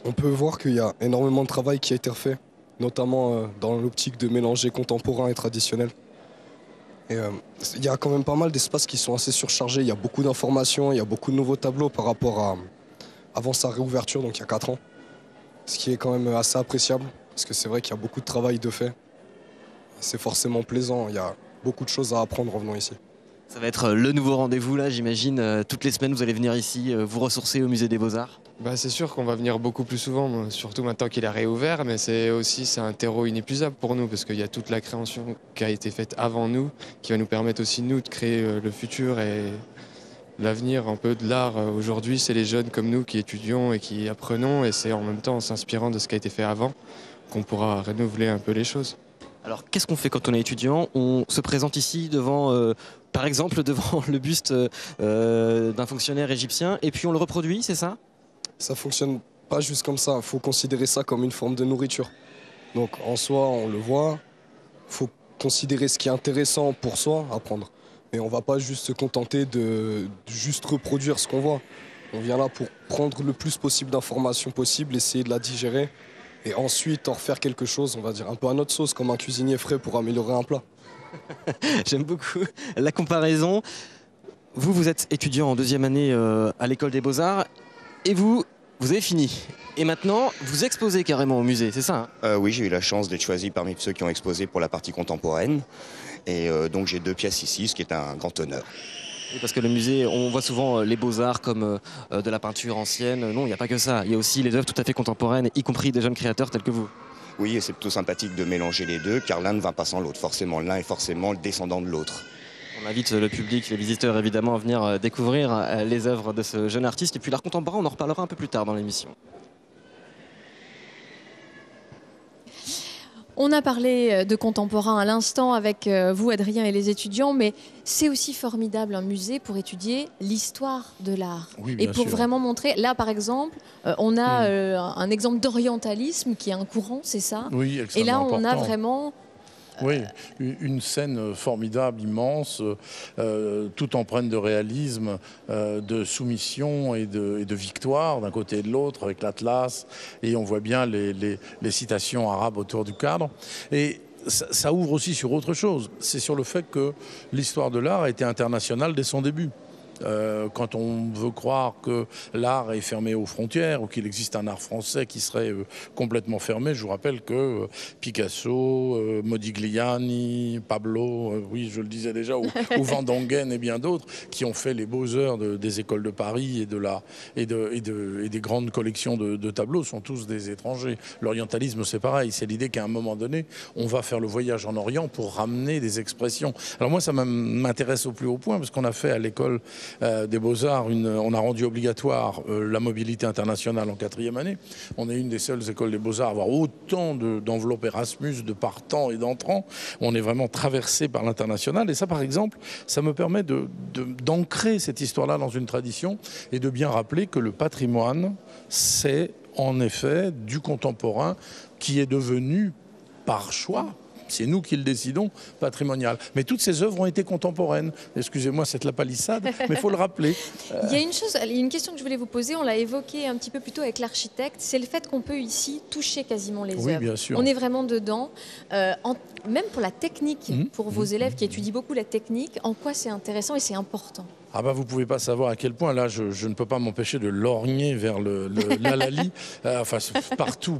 On peut voir qu'il y a énormément de travail qui a été refait, notamment dans l'optique de mélanger contemporain et traditionnel. Et il y a quand même pas mal d'espaces qui sont assez surchargés, il y a beaucoup d'informations, il y a beaucoup de nouveaux tableaux par rapport à avant sa réouverture, donc il y a 4 ans. Ce qui est quand même assez appréciable, parce que c'est vrai qu'il y a beaucoup de travail de fait. C'est forcément plaisant, il y a beaucoup de choses à apprendre en venant ici. Ça va être le nouveau rendez-vous là, j'imagine. Toutes les semaines, vous allez venir ici vous ressourcer au musée des Beaux-Arts. C'est sûr qu'on va venir beaucoup plus souvent, surtout maintenant qu'il a réouvert, mais c'est un terreau inépuisable pour nous parce qu'il y a toute la création qui a été faite avant nous, qui va nous permettre aussi nous de créer le futur et l'avenir un peu de l'art. Aujourd'hui, c'est les jeunes comme nous qui étudions et qui apprenons, et c'est en même temps en s'inspirant de ce qui a été fait avant qu'on pourra renouveler un peu les choses. Alors qu'est-ce qu'on fait quand on est étudiant? On se présente ici devant, par exemple, devant le buste d'un fonctionnaire égyptien et puis on le reproduit, c'est ça? Ça fonctionne pas juste comme ça, il faut considérer ça comme une forme de nourriture. Donc en soi, on le voit, il faut considérer ce qui est intéressant pour soi à prendre. Mais on va pas juste se contenter de juste reproduire ce qu'on voit. On vient là pour prendre le plus possible d'informations possibles, essayer de la digérer et ensuite en refaire quelque chose, on va dire un peu à notre sauce, comme un cuisinier frais pour améliorer un plat. J'aime beaucoup la comparaison. Vous êtes étudiant en 2e année à l'école des Beaux-Arts. Et vous avez fini. Et maintenant, vous exposez carrément au musée, c'est ça Oui, j'ai eu la chance d'être choisi parmi ceux qui ont exposé pour la partie contemporaine. Et donc j'ai 2 pièces ici, ce qui est un grand honneur. Oui, parce que le musée, on voit souvent les Beaux-Arts comme de la peinture ancienne. Non, il n'y a pas que ça. Il y a aussi les œuvres tout à fait contemporaines, y compris des jeunes créateurs tels que vous. Oui, et c'est plutôt sympathique de mélanger les deux, car l'un ne va pas sans l'autre. Forcément, l'un est forcément le descendant de l'autre. On invite le public, les visiteurs évidemment à venir découvrir les œuvres de ce jeune artiste. Et puis l'art contemporain, on en reparlera un peu plus tard dans l'émission. On a parlé de contemporain à l'instant avec vous, Adrien, et les étudiants, mais c'est aussi formidable un musée pour étudier l'histoire de l'art. Oui, et pour sûr. vraiment montrer, là par exemple, on a un exemple d'orientalisme qui est un courant, c'est ça? Oui, et là extrêmement on a important. vraiment... Oui, une scène formidable, immense, tout empreinte de réalisme, de soumission et de victoire d'un côté et de l'autre avec l'Atlas. Et on voit bien les citations arabes autour du cadre. Et ça ouvre aussi sur autre chose. C'est sur le fait que l'histoire de l'art a été internationale dès son début. Quand on veut croire que l'art est fermé aux frontières ou qu'il existe un art français qui serait complètement fermé, je vous rappelle que Picasso, Modigliani, Pablo, oui je le disais déjà, ou Van Dongen et bien d'autres qui ont fait les beaux-heures des écoles de Paris et des grandes collections de tableaux sont tous des étrangers. L'orientalisme c'est pareil, c'est l'idée qu'à un moment donné on va faire le voyage en Orient pour ramener des expressions. Alors moi ça m'intéresse au plus haut point parce qu'on a fait à l'école des Beaux-Arts, on a rendu obligatoire la mobilité internationale en 4e année. On est une des seules écoles des Beaux-Arts à avoir autant d'enveloppes Erasmus, de partants et d'entrants. On est vraiment traversé par l'international. Et ça, par exemple, ça me permet d'ancrer cette histoire-là dans une tradition et de bien rappeler que le patrimoine, c'est en effet du contemporain qui est devenu, par choix, c'est nous qui le décidons, patrimonial. Mais toutes ces œuvres ont été contemporaines. Excusez-moi, c'est la palissade, mais il faut le rappeler. Il y a une question que je voulais vous poser, on l'a évoqué un petit peu plus tôt avec l'architecte, c'est le fait qu'on peut ici toucher quasiment les œuvres. Bien sûr. On est vraiment dedans. Même pour la technique, pour vos élèves qui étudient beaucoup la technique, en quoi c'est intéressant et c'est important? Ah bah vous ne pouvez pas savoir à quel point, là je ne peux pas m'empêcher de lorgner vers l'Alali, enfin partout,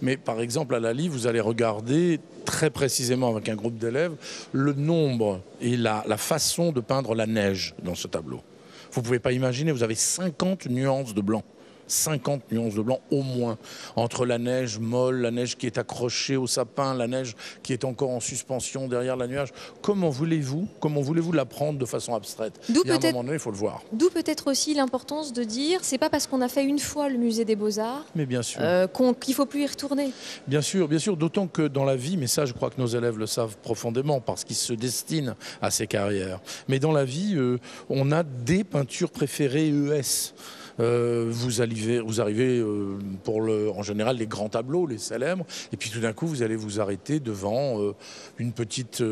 mais par exemple à l'Alali vous allez regarder très précisément avec un groupe d'élèves le nombre et la façon de peindre la neige dans ce tableau. Vous ne pouvez pas imaginer, vous avez 50 nuances de blanc. 50 nuances de blanc au moins, entre la neige molle, la neige qui est accrochée au sapin, la neige qui est encore en suspension derrière la nuage. Comment voulez-vous la prendre de façon abstraite? Il y a un moment donné, il faut le voir. D'où peut-être aussi l'importance de dire, c'est pas parce qu'on a fait une fois le musée des Beaux-Arts Mais bien sûr. qu'il faut plus y retourner. Bien sûr, d'autant que dans la vie, mais ça je crois que nos élèves le savent profondément parce qu'ils se destinent à ces carrières. Mais dans la vie, on a des peintures préférées ES. Vous arrivez pour en général les grands tableaux, les célèbres, et puis tout d'un coup vous allez vous arrêter devant une petite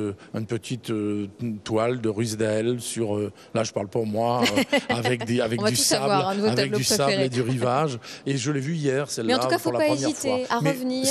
toile de Ruysdael sur, là je parle pas moi, avec du sable et du rivage. Et je l'ai vu hier, celle-là. Mais en tout cas, pour faut la pas première hésiter fois. à revenir,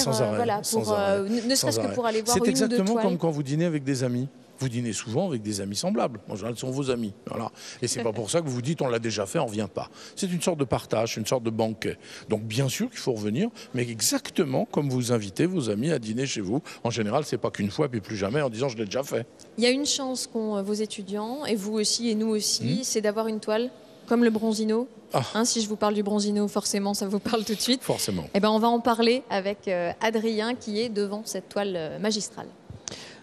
ne serait-ce que pour aller voir une ou deux toiles. C'est exactement comme quand vous dînez avec des amis. Vous dînez souvent avec des amis semblables. En général, ce sont vos amis. Voilà. Et c'est pas pour ça que vous vous dites on l'a déjà fait, on ne revient pas. C'est une sorte de partage, une sorte de banquet. Donc bien sûr qu'il faut revenir, mais exactement comme vous invitez vos amis à dîner chez vous. En général, c'est pas qu'une fois puis plus jamais en disant je l'ai déjà fait. Il y a une chance qu'ont vos étudiants, et vous aussi et nous aussi, c'est d'avoir une toile comme le Bronzino. Si je vous parle du Bronzino, forcément, ça vous parle tout de suite. Forcément. Eh ben, on va en parler avec Adrien qui est devant cette toile magistrale.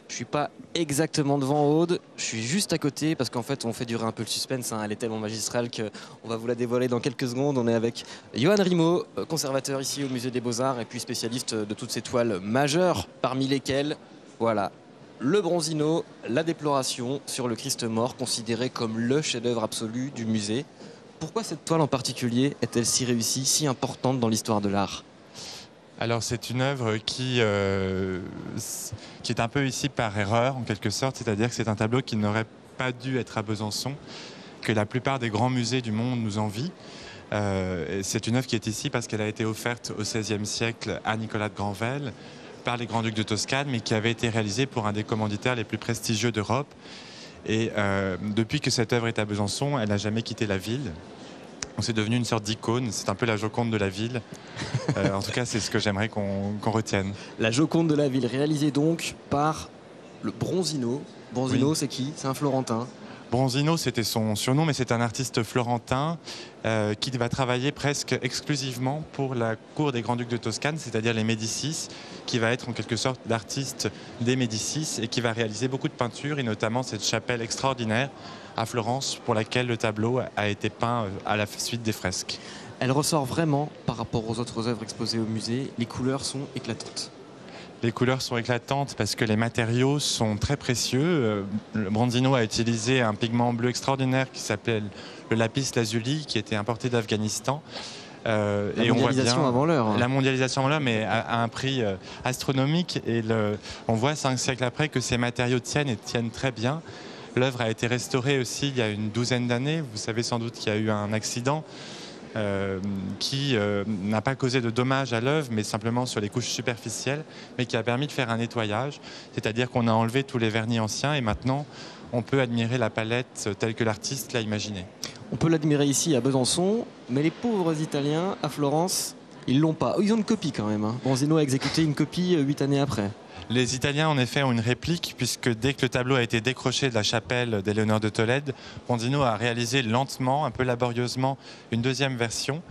Je suis pas exactement devant Aude, je suis juste à côté parce qu'en fait on fait durer un peu le suspense, elle est tellement magistrale qu'on va vous la dévoiler dans quelques secondes. On est avec Johan Rimaud, conservateur ici au musée des Beaux-Arts et puis spécialiste de toutes ces toiles majeures, parmi lesquelles, voilà, le Bronzino, la déploration sur le Christ mort, considéré comme le chef-d'œuvre absolu du musée. Pourquoi cette toile en particulier est-elle si réussie, si importante dans l'histoire de l'art ? Alors c'est une œuvre qui est un peu ici par erreur en quelque sorte, c'est-à-dire que c'est un tableau qui n'aurait pas dû être à Besançon, que la plupart des grands musées du monde nous envient. C'est une œuvre qui est ici parce qu'elle a été offerte au XVIe siècle à Nicolas de Granvelle par les grands-ducs de Toscane, mais qui avait été réalisée pour un des commanditaires les plus prestigieux d'Europe. Et depuis que cette œuvre est à Besançon, elle n'a jamais quitté la ville. C'est devenu une sorte d'icône, c'est un peu la Joconde de la ville. En tout cas, c'est ce que j'aimerais qu'on retienne. La Joconde de la ville, réalisée donc par le Bronzino. Bronzino, oui. C'est qui? C'est un Florentin. Bronzino, c'était son surnom, mais c'est un artiste florentin qui va travailler presque exclusivement pour la cour des Grands-Ducs de Toscane, c'est-à-dire les Médicis, qui va être en quelque sorte l'artiste des Médicis et qui va réaliser beaucoup de peintures, et notamment cette chapelle extraordinaire à Florence pour laquelle le tableau a été peint à la suite des fresques. Elle ressort vraiment par rapport aux autres œuvres exposées au musée. Les couleurs sont éclatantes. Les couleurs sont éclatantes parce que les matériaux sont très précieux. Le Bronzino a utilisé un pigment bleu extraordinaire qui s'appelle le lapis lazuli, qui était importé d'Afghanistan. La mondialisation avant l'heure. La mondialisation avant l'heure, mais à un prix astronomique. Et on voit 5 siècles après que ces matériaux tiennent très bien. L'œuvre a été restaurée aussi il y a une douzaine d'années. Vous savez sans doute qu'il y a eu un accident qui n'a pas causé de dommages à l'œuvre, mais simplement sur les couches superficielles, mais qui a permis de faire un nettoyage. C'est-à-dire qu'on a enlevé tous les vernis anciens et maintenant on peut admirer la palette telle que l'artiste l'a imaginée. On peut l'admirer ici à Besançon, mais les pauvres Italiens à Florence, ils l'ont pas. Ils ont une copie quand même. Bronzino a exécuté une copie 8 années après. Les Italiens, en effet, ont une réplique, puisque dès que le tableau a été décroché de la chapelle d'Éléonore de Tolède, Bronzino a réalisé lentement, un peu laborieusement, une deuxième version.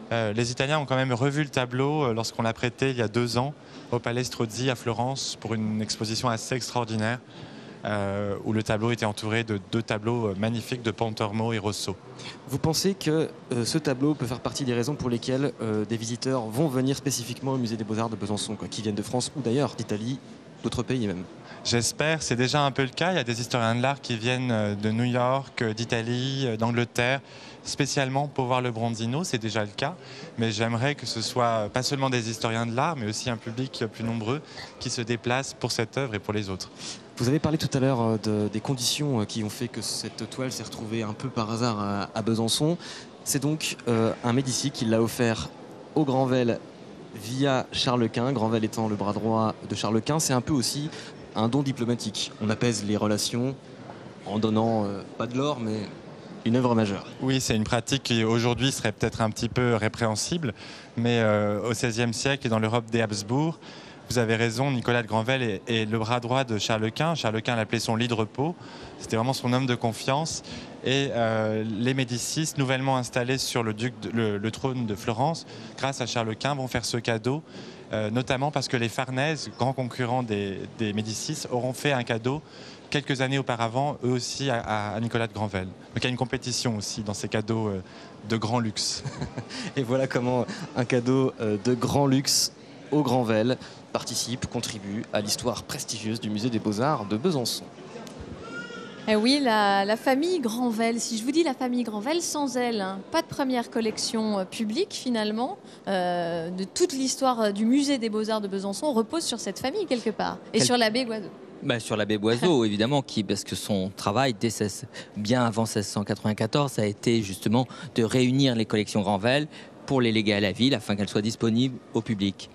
Les Italiens ont quand même revu le tableau lorsqu'on l'a prêté il y a 2 ans au Palais Strozzi à Florence pour une exposition assez extraordinaire, où le tableau était entouré de 2 tableaux magnifiques de Pontormo et Rosso. Vous pensez que ce tableau peut faire partie des raisons pour lesquelles des visiteurs vont venir spécifiquement au musée des Beaux-Arts de Besançon, qui viennent de France ou d'ailleurs d'Italie, d'autres pays même? J'espère, c'est déjà un peu le cas. Il y a des historiens de l'art qui viennent de New York, d'Italie, d'Angleterre, spécialement pour voir le Bronzino, c'est déjà le cas. Mais j'aimerais que ce soit pas seulement des historiens de l'art, mais aussi un public plus nombreux qui se déplace pour cette œuvre et pour les autres. Vous avez parlé tout à l'heure des conditions qui ont fait que cette toile s'est retrouvée un peu par hasard à Besançon. C'est donc un Médicis qui l'a offert au Granvelle via Charles Quint, Granvelle étant le bras droit de Charles Quint. C'est un peu aussi un don diplomatique. On apaise les relations en donnant pas de l'or, mais une œuvre majeure. Oui, c'est une pratique qui aujourd'hui serait peut-être un petit peu répréhensible, mais au XVIe siècle et dans l'Europe des Habsbourg, Vous avez raison, Nicolas de Granvelle est le bras droit de Charles Quint. Charles Quint l'appelait son lit de repos. C'était vraiment son homme de confiance. Et les Médicis, nouvellement installés sur le trône de Florence, grâce à Charles Quint, vont faire ce cadeau, notamment parce que les Farnèse, grands concurrents des Médicis, auront fait un cadeau quelques années auparavant, eux aussi, à Nicolas de Granvelle. Donc il y a une compétition aussi dans ces cadeaux de grand luxe. Et voilà comment un cadeau de grand luxe au Granvelle contribue à l'histoire prestigieuse du musée des Beaux-Arts de Besançon. Eh oui, la famille Granvelle. Si je vous dis la famille Granvelle, sans elle, hein, pas de première collection publique finalement. De toute l'histoire du musée des Beaux-Arts de Besançon repose sur cette famille quelque part. Et sur l'abbé Goiseau. Sur l'abbé Boiseau, évidemment, parce que son travail, bien avant 1694, ça a été justement de réunir les collections Granvelle pour les léguer à la ville afin qu'elles soient disponibles au public.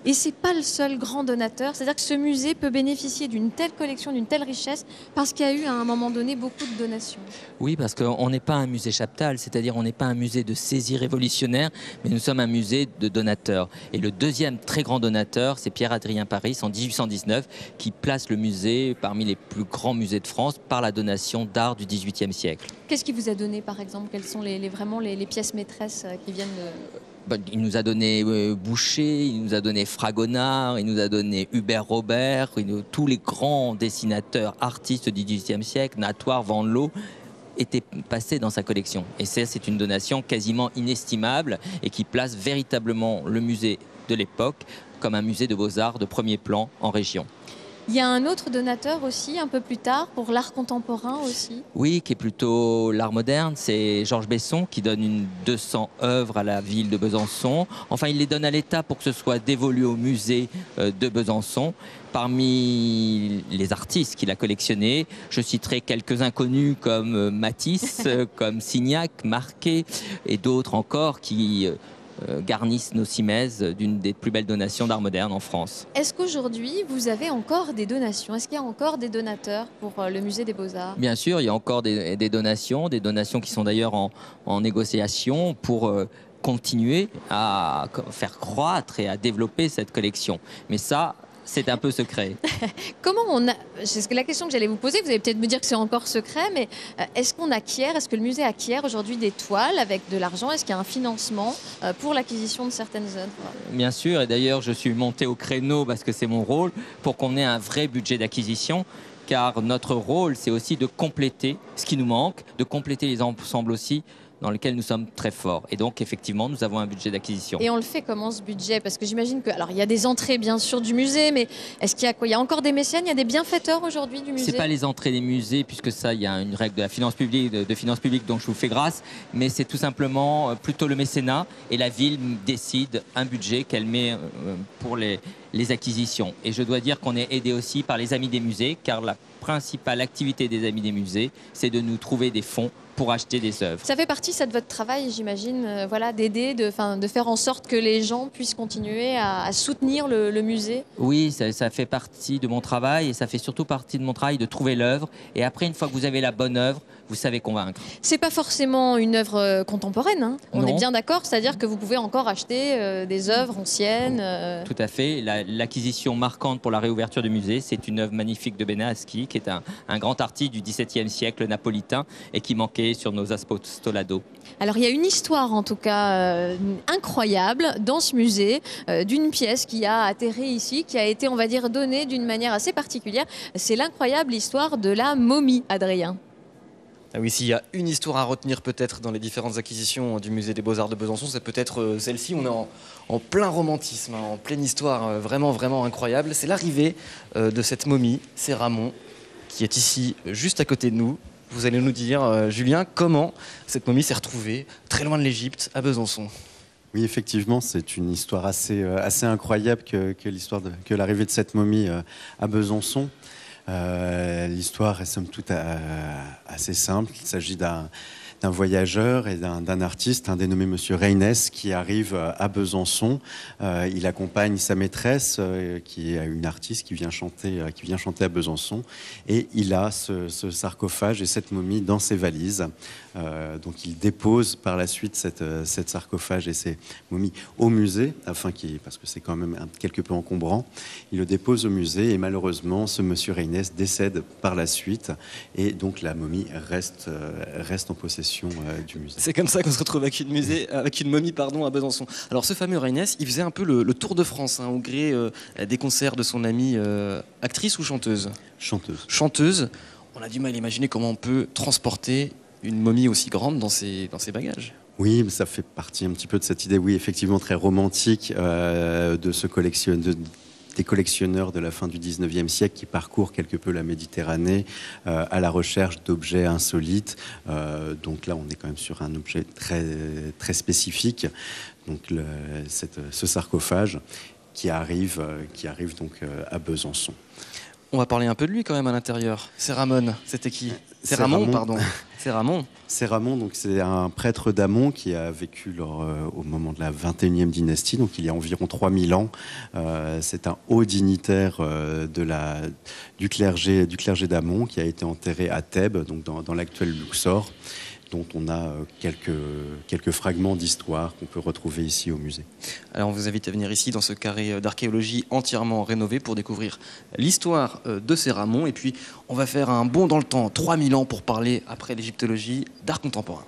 Et c'est pas le seul grand donateur, c'est-à-dire que ce musée peut bénéficier d'une telle collection, d'une telle richesse, parce qu'il y a eu à un moment donné beaucoup de donations. Oui, parce qu'on n'est pas un musée chaptal, c'est-à-dire on n'est pas un musée de saisie révolutionnaire, mais nous sommes un musée de donateurs. Et le deuxième très grand donateur, c'est Pierre-Adrien Paris, en 1819, qui place le musée parmi les plus grands musées de France par la donation d'art du XVIIIe siècle. Qu'est-ce qu'il vous a donné, par exemple? Quelles sont vraiment les pièces maîtresses qui viennent de... Il nous a donné Boucher, il nous a donné Fragonard, il nous a donné Hubert Robert, tous les grands dessinateurs, artistes du XVIIIe siècle, Natoire, Vanloo, étaient passés dans sa collection. Et c'est une donation quasiment inestimable et qui place véritablement le musée de l'époque comme un musée de beaux-arts de premier plan en région. Il y a un autre donateur aussi, un peu plus tard, pour l'art contemporain aussi. Oui, qui est plutôt l'art moderne. C'est Georges Besson qui donne 200 œuvres à la ville de Besançon. Enfin, il les donne à l'État pour que ce soit dévolu au musée de Besançon. Parmi les artistes qu'il a collectionnés, je citerai quelques inconnus comme Matisse, comme Signac, Marquet et d'autres encore qui... garnissent nos cimaises d'une des plus belles donations d'art moderne en France. Est-ce qu'aujourd'hui, vous avez encore des donations? Est-ce qu'il y a encore des donateurs pour le musée des Beaux-Arts? Bien sûr, il y a encore des donations qui sont d'ailleurs en négociation pour continuer à faire croître et à développer cette collection. Mais ça, c'est un peu secret. Comment on a... C'est la question que j'allais vous poser. Vous allez peut-être me dire que c'est encore secret, mais est-ce que le musée acquiert aujourd'hui des toiles avec de l'argent? Est-ce qu'il y a un financement pour l'acquisition de certaines œuvres? Bien sûr, et d'ailleurs je suis monté au créneau parce que c'est mon rôle pour qu'on ait un vrai budget d'acquisition. Car notre rôle, c'est aussi de compléter ce qui nous manque, de compléter les ensembles aussi dans lesquels nous sommes très forts. Et donc, effectivement, nous avons un budget d'acquisition. Et on le fait comment, ce budget? Parce que j'imagine que... Alors, il y a des entrées, bien sûr, du musée, mais est-ce qu'il y a quoi? Il y a encore des mécènes? Il y a des bienfaiteurs aujourd'hui du musée? C'est pas les entrées des musées, puisque ça, il y a une règle de la finance publique, de finances publiques, dont je vous fais grâce, mais c'est tout simplement plutôt le mécénat, et la ville décide un budget qu'elle met pour les acquisitions. Et je dois dire qu'on est aidé aussi par les Amis des musées, car la principale activité des Amis des musées, c'est de nous trouver des fonds pour acheter des œuvres. Ça fait partie, ça, de votre travail, j'imagine, d'aider, de faire en sorte que les gens puissent continuer à soutenir le musée? Oui, ça fait partie de mon travail, et ça fait surtout partie de mon travail de trouver l'œuvre. Et après, une fois que vous avez la bonne œuvre, vous savez convaincre. C'est pas forcément une œuvre contemporaine, hein. On Non. est bien d'accord, c'est-à-dire que vous pouvez encore acheter des œuvres anciennes. Tout à fait. L'acquisition marquante pour la réouverture du musée, c'est une œuvre magnifique de Benaschi, qui est un grand artiste du XVIIe siècle napolitain et qui manquait sur nos apostolados. Alors il y a une histoire en tout cas incroyable dans ce musée d'une pièce qui a atterri ici, qui a été, on va dire, donnée d'une manière assez particulière. C'est l'incroyable histoire de la momie, Adrien. Ah oui, s'il y a une histoire à retenir peut-être dans les différentes acquisitions du musée des Beaux-Arts de Besançon, c'est peut-être celle-ci. On est en plein romantisme, en pleine histoire vraiment, vraiment incroyable. C'est l'arrivée de cette momie, c'est Ramon, qui est ici juste à côté de nous. Vous allez nous dire, Julien, comment cette momie s'est retrouvée très loin de l'Égypte, à Besançon? Oui, effectivement, c'est une histoire assez incroyable que l'arrivée de cette momie à Besançon. L'histoire est somme toute assez simple. Il s'agit voyageur et d'un artiste, un dénommé Monsieur Reynes, qui arrive à Besançon. Il accompagne sa maîtresse, qui est une artiste qui vient chanter à Besançon, et il a ce sarcophage et cette momie dans ses valises. Donc il dépose par la suite cette sarcophage et ces momies au musée, parce que c'est quand même quelque peu encombrant. Il le dépose au musée et malheureusement, ce Monsieur Reynes décède par la suite et donc la momie reste en possession du musée. C'est comme ça qu'on se retrouve avec une momie à Besançon. Alors ce fameux Reynes, il faisait un peu le tour de France au gré des concerts de son amie actrice ou chanteuse ? Chanteuse. On a du mal à imaginer comment on peut transporter une momie aussi grande dans ses bagages. Oui, ça fait partie un petit peu de cette idée, oui, effectivement très romantique de ce des collectionneurs de la fin du 19e siècle qui parcourent quelque peu la Méditerranée à la recherche d'objets insolites. Donc là, on est quand même sur un objet très, très spécifique. Donc ce sarcophage qui arrive donc à Besançon. On va parler un peu de lui quand même à l'intérieur. C'est Ramon, c'était qui ? C'est Ramon, pardon. C'est Ramon. C'est Ramon, donc c'est un prêtre d'Amon qui a vécu au moment de la 21e dynastie, donc il y a environ 3000 ans. C'est un haut dignitaire du clergé d'Amon qui a été enterré à Thèbes, donc dans l'actuel Luxor, dont on a quelques fragments d'histoire qu'on peut retrouver ici au musée. Alors on vous invite à venir ici dans ce carré d'archéologie entièrement rénové pour découvrir l'histoire de ces Ramons. Et puis on va faire un bond dans le temps, 3000 ans, pour parler, après l'égyptologie, d'art contemporain.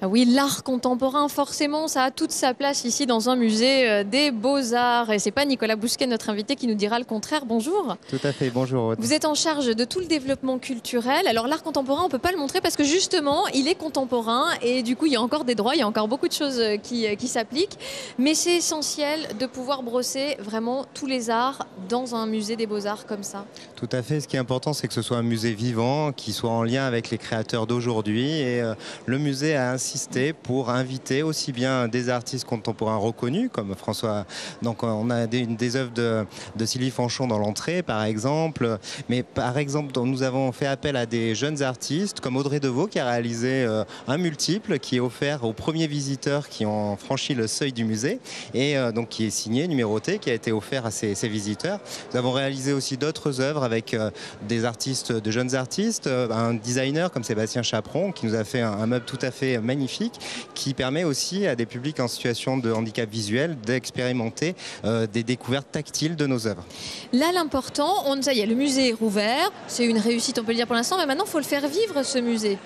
Ah oui, l'art contemporain, forcément, ça a toute sa place ici dans un musée des Beaux-Arts. Et c'est pas Nicolas Bousquet, notre invité, qui nous dira le contraire. Bonjour. Tout à fait, bonjour. Vous êtes en charge de tout le développement culturel. Alors l'art contemporain, on peut pas le montrer parce que justement, il est contemporain et du coup, il y a encore des droits, il y a encore beaucoup de choses qui s'appliquent. Mais c'est essentiel de pouvoir brosser vraiment tous les arts dans un musée des Beaux-Arts comme ça. Tout à fait. Ce qui est important, c'est que ce soit un musée vivant, qui soit en lien avec les créateurs d'aujourd'hui. Et le musée a insisté pour inviter aussi bien des artistes contemporains reconnus comme François. Donc on a des œuvres de Sylvie Fanchon dans l'entrée par exemple, mais par exemple nous avons fait appel à des jeunes artistes comme Audrey Deveau qui a réalisé un multiple qui est offert aux premiers visiteurs qui ont franchi le seuil du musée et donc qui est signé, numéroté, qui a été offert à ces visiteurs. Nous avons réalisé aussi d'autres œuvres avec des artistes, de jeunes artistes, un designer comme Sébastien Chaperon qui nous a fait un meuble tout à fait magnifique qui permet aussi à des publics en situation de handicap visuel d'expérimenter des découvertes tactiles de nos œuvres. Là, l'important, ça y est, le musée est rouvert, c'est une réussite, on peut le dire pour l'instant, mais maintenant, il faut le faire vivre, ce musée.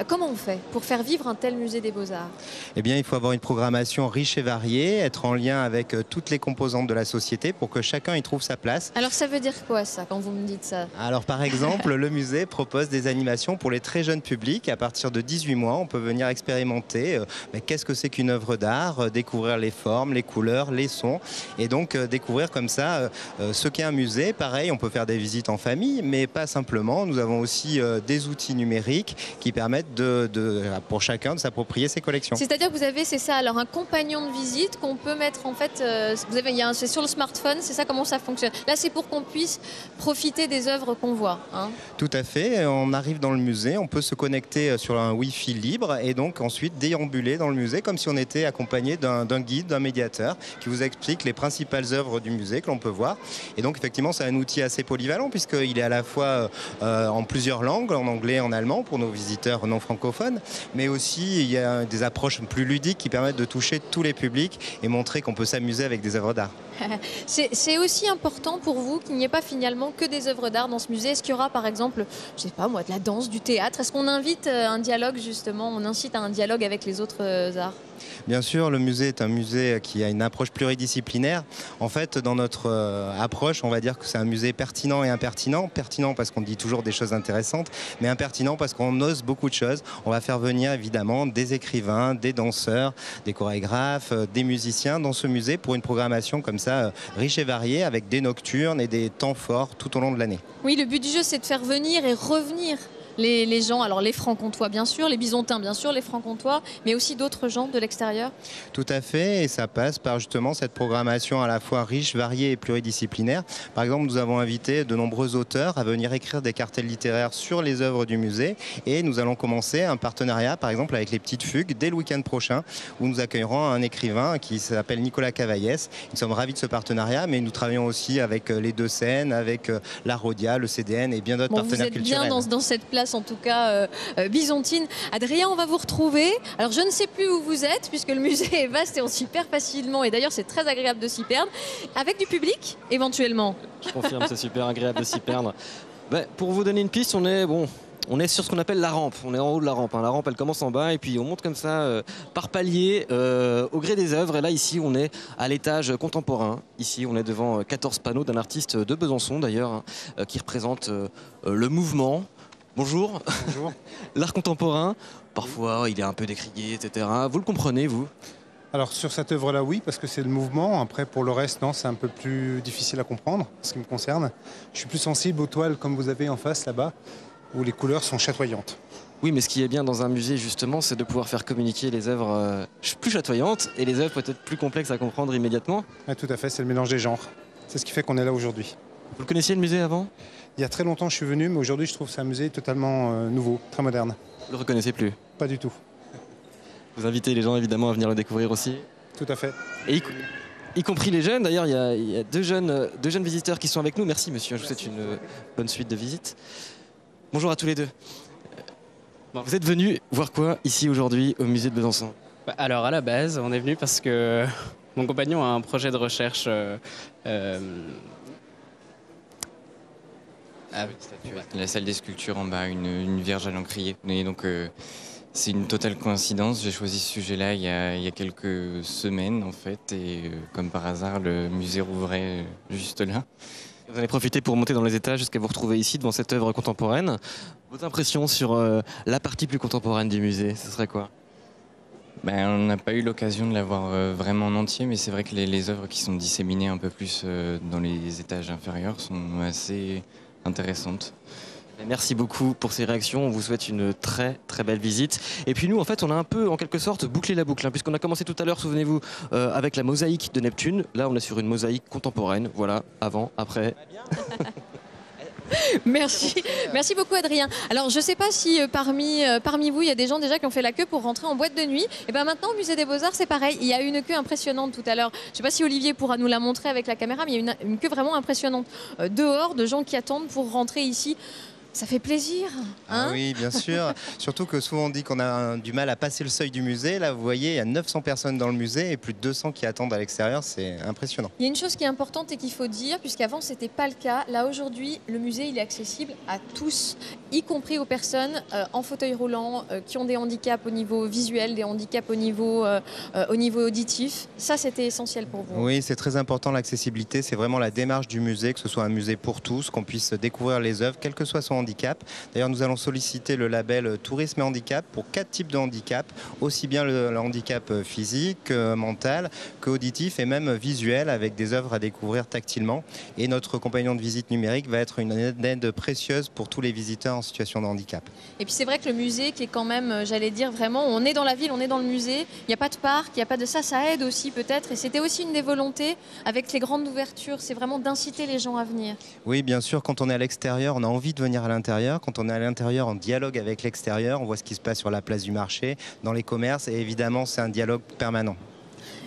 Comment on fait pour faire vivre un tel musée des Beaux-Arts ? Eh bien, il faut avoir une programmation riche et variée, être en lien avec toutes les composantes de la société pour que chacun y trouve sa place. Alors, ça veut dire quoi, ça, quand vous me dites ça ? Alors, par exemple, le musée propose des animations pour les très jeunes publics. À partir de 18 mois, on peut venir expérimenter qu'est-ce que c'est qu'une œuvre d'art, découvrir les formes, les couleurs, les sons, et donc découvrir comme ça ce qu'est un musée. Pareil, on peut faire des visites en famille, mais pas simplement. Nous avons aussi des outils numériques qui permettent pour chacun de s'approprier ses collections. C'est-à-dire que vous avez, c'est ça, alors un compagnon de visite qu'on peut mettre en fait, c'est sur le smartphone, c'est ça comment ça fonctionne. Là, c'est pour qu'on puisse profiter des œuvres qu'on voit. Tout à fait. On arrive dans le musée, on peut se connecter sur un Wi-Fi libre et donc ensuite déambuler dans le musée comme si on était accompagné d'un guide, d'un médiateur qui vous explique les principales œuvres du musée que l'on peut voir. Et donc effectivement, c'est un outil assez polyvalent puisqu'il est à la fois en plusieurs langues, en anglais, en allemand pour nos visiteurs non francophones, mais aussi il y a des approches plus ludiques qui permettent de toucher tous les publics et montrer qu'on peut s'amuser avec des œuvres d'art. C'est aussi important pour vous qu'il n'y ait pas finalement que des œuvres d'art dans ce musée. Est-ce qu'il y aura par exemple, je sais pas moi, de la danse, du théâtre ? Est-ce qu'on invite un dialogue justement, on incite à un dialogue avec les autres arts ? Bien sûr, le musée est un musée qui a une approche pluridisciplinaire. En fait, dans notre approche, on va dire que c'est un musée pertinent et impertinent. Pertinent parce qu'on dit toujours des choses intéressantes, mais impertinent parce qu'on ose beaucoup de choses. On va faire venir évidemment des écrivains, des danseurs, des chorégraphes, des musiciens dans ce musée pour une programmation comme ça riche et variée avec des nocturnes et des temps forts tout au long de l'année. Oui, le but du jeu, c'est de faire venir et revenir les gens, alors les franc-comtois bien sûr, les bisontins bien sûr, les franc-comtois, mais aussi d'autres gens de l'extérieur? Tout à fait, et ça passe par justement cette programmation à la fois riche, variée et pluridisciplinaire. Par exemple, nous avons invité de nombreux auteurs à venir écrire des cartels littéraires sur les œuvres du musée, et nous allons commencer un partenariat, par exemple, avec les Petites Fugues dès le week-end prochain, où nous accueillerons un écrivain qui s'appelle Nicolas Cavaillès. Nous sommes ravis de ce partenariat, mais nous travaillons aussi avec les Deux Scènes, avec la Rhodia, le CDN et bien d'autres partenaires culturels. Vous êtes bien dans cette place, en tout cas, byzantine. Adrien, on va vous retrouver. Alors, je ne sais plus où vous êtes, puisque le musée est vaste et on s'y perd facilement. Et d'ailleurs, c'est très agréable de s'y perdre. Avec du public, éventuellement. Je confirme, c'est super agréable de s'y perdre. Pour vous donner une piste, on est sur ce qu'on appelle la rampe. On est en haut de la rampe. La rampe, elle commence en bas et puis on monte comme ça par palier au gré des œuvres. Et là, ici, on est à l'étage contemporain. Ici, on est devant 14 panneaux d'un artiste de Besançon, d'ailleurs, qui représente le mouvement. Bonjour. Bonjour. L'art contemporain, parfois, il est un peu décrié, etc. Vous le comprenez, vous ? Alors sur cette œuvre-là, oui, parce que c'est le mouvement. Après, pour le reste, non, c'est un peu plus difficile à comprendre, ce qui me concerne. Je suis plus sensible aux toiles comme vous avez en face là-bas, où les couleurs sont chatoyantes. Oui, mais ce qui est bien dans un musée, justement, c'est de pouvoir faire communiquer les œuvres plus chatoyantes et les œuvres peut-être plus complexes à comprendre immédiatement. Ouais, tout à fait, c'est le mélange des genres. C'est ce qui fait qu'on est là aujourd'hui. Vous le connaissiez, le musée, avant ? Il y a très longtemps, je suis venu, mais aujourd'hui, je trouve que c'est un musée totalement nouveau, très moderne. Vous le reconnaissez plus ? Pas du tout. Vous invitez les gens, évidemment, à venir le découvrir aussi ? Tout à fait. Et y compris les jeunes. D'ailleurs, il y a deux jeunes visiteurs qui sont avec nous. Merci, monsieur. Je vous souhaite une bonne suite de visites. Bonjour à tous les deux. Vous êtes venus voir quoi ici aujourd'hui au musée de Besançon ? Alors à la base, on est venu parce que mon compagnon a un projet de recherche. La salle des sculptures en bas, une vierge à l'encrier. Et donc c'est une totale coïncidence. J'ai choisi ce sujet-là il y a quelques semaines en fait, et comme par hasard, le musée rouvrait juste là. Vous allez profiter pour monter dans les étages jusqu'à vous retrouver ici devant cette œuvre contemporaine. Votre impression sur la partie plus contemporaine du musée, ce serait quoi ? On n'a pas eu l'occasion de la voir vraiment en entier, mais c'est vrai que les œuvres qui sont disséminées un peu plus dans les étages inférieurs sont assez intéressantes. Merci beaucoup pour ces réactions. On vous souhaite une très très belle visite. Et puis nous, en fait, on a un peu, en quelque sorte, bouclé la boucle, puisqu'on a commencé tout à l'heure, souvenez-vous, avec la mosaïque de Neptune. Là, on est sur une mosaïque contemporaine. Voilà, avant, après. Merci beaucoup Adrien. Alors je ne sais pas si parmi vous il y a des gens déjà qui ont fait la queue pour rentrer en boîte de nuit. Et bien maintenant au musée des Beaux-Arts c'est pareil, il y a une queue impressionnante tout à l'heure. Je ne sais pas si Olivier pourra nous la montrer avec la caméra, mais il y a une queue vraiment impressionnante dehors de gens qui attendent pour rentrer ici. Ça fait plaisir, hein ? Oui, bien sûr. Surtout que souvent on dit qu'on a du mal à passer le seuil du musée. Là, vous voyez, il y a 900 personnes dans le musée et plus de 200 qui attendent à l'extérieur. C'est impressionnant. Il y a une chose qui est importante et qu'il faut dire, puisqu'avant c'était pas le cas. Là aujourd'hui, le musée il est accessible à tous, y compris aux personnes en fauteuil roulant, qui ont des handicaps au niveau visuel, des handicaps au niveau auditif. Ça, c'était essentiel pour vous. Oui, c'est très important l'accessibilité. C'est vraiment la démarche du musée, que ce soit un musée pour tous, qu'on puisse découvrir les œuvres, quel que soit son handicap. D'ailleurs, nous allons solliciter le label Tourisme et Handicap pour 4 types de handicap, aussi bien le handicap physique, mental, qu'auditif et même visuel, avec des œuvres à découvrir tactilement. Et notre compagnon de visite numérique va être une aide précieuse pour tous les visiteurs en situation de handicap. Et puis c'est vrai que le musée qui est quand même, j'allais dire vraiment, on est dans la ville, on est dans le musée, il n'y a pas de parc, il n'y a pas de ça aide aussi peut-être. Et c'était aussi une des volontés avec les grandes ouvertures, c'est vraiment d'inciter les gens à venir. Oui, bien sûr, quand on est à l'extérieur, on a envie de venir à l'intérieur. Quand on est à l'intérieur, on dialogue avec l'extérieur, on voit ce qui se passe sur la place du marché, dans les commerces, et évidemment, c'est un dialogue permanent.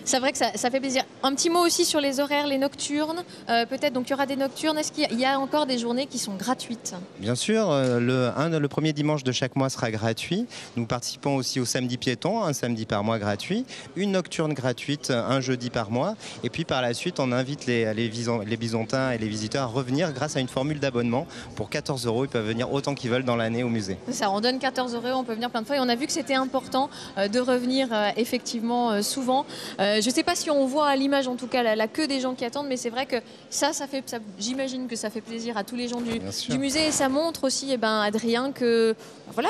C'est vrai que ça fait plaisir. Un petit mot aussi sur les horaires, les nocturnes. Peut-être, donc il y aura des nocturnes. Est-ce qu'il y a encore des journées qui sont gratuites ? Bien sûr, le premier dimanche de chaque mois sera gratuit. Nous participons aussi au samedi piéton, un samedi par mois gratuit. Une nocturne gratuite, un jeudi par mois. Et puis par la suite, on invite les bisontins et les visiteurs à revenir grâce à une formule d'abonnement. Pour 14 €, ils peuvent venir autant qu'ils veulent dans l'année au musée. Ça, on donne 14 €, on peut venir plein de fois. Et on a vu que c'était important de revenir effectivement souvent. Je ne sais pas si on voit à l'image, en tout cas, la queue des gens qui attendent, mais c'est vrai que j'imagine que ça fait plaisir à tous les gens du musée. Et ça montre aussi, Adrien, que voilà,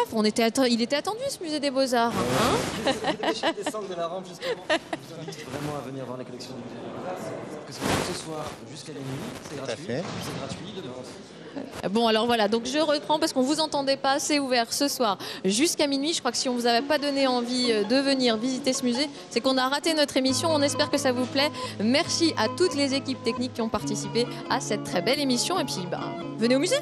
il était attendu ce musée des Beaux-Arts. Hein descendre de la rampe, justement. Je vous invite vraiment à venir voir la collection du musée des Beaux-Arts. c'est ouvert ce soir jusqu'à la nuit, c'est gratuit. C'est gratuit demain aussi. Bon, alors voilà, donc je reprends parce qu'on ne vous entendait pas. C'est ouvert ce soir jusqu'à minuit. Je crois que si on ne vous avait pas donné envie de venir visiter ce musée, c'est qu'on a raté notre émission. On espère que ça vous plaît. Merci à toutes les équipes techniques qui ont participé à cette très belle émission. Et puis, venez au musée.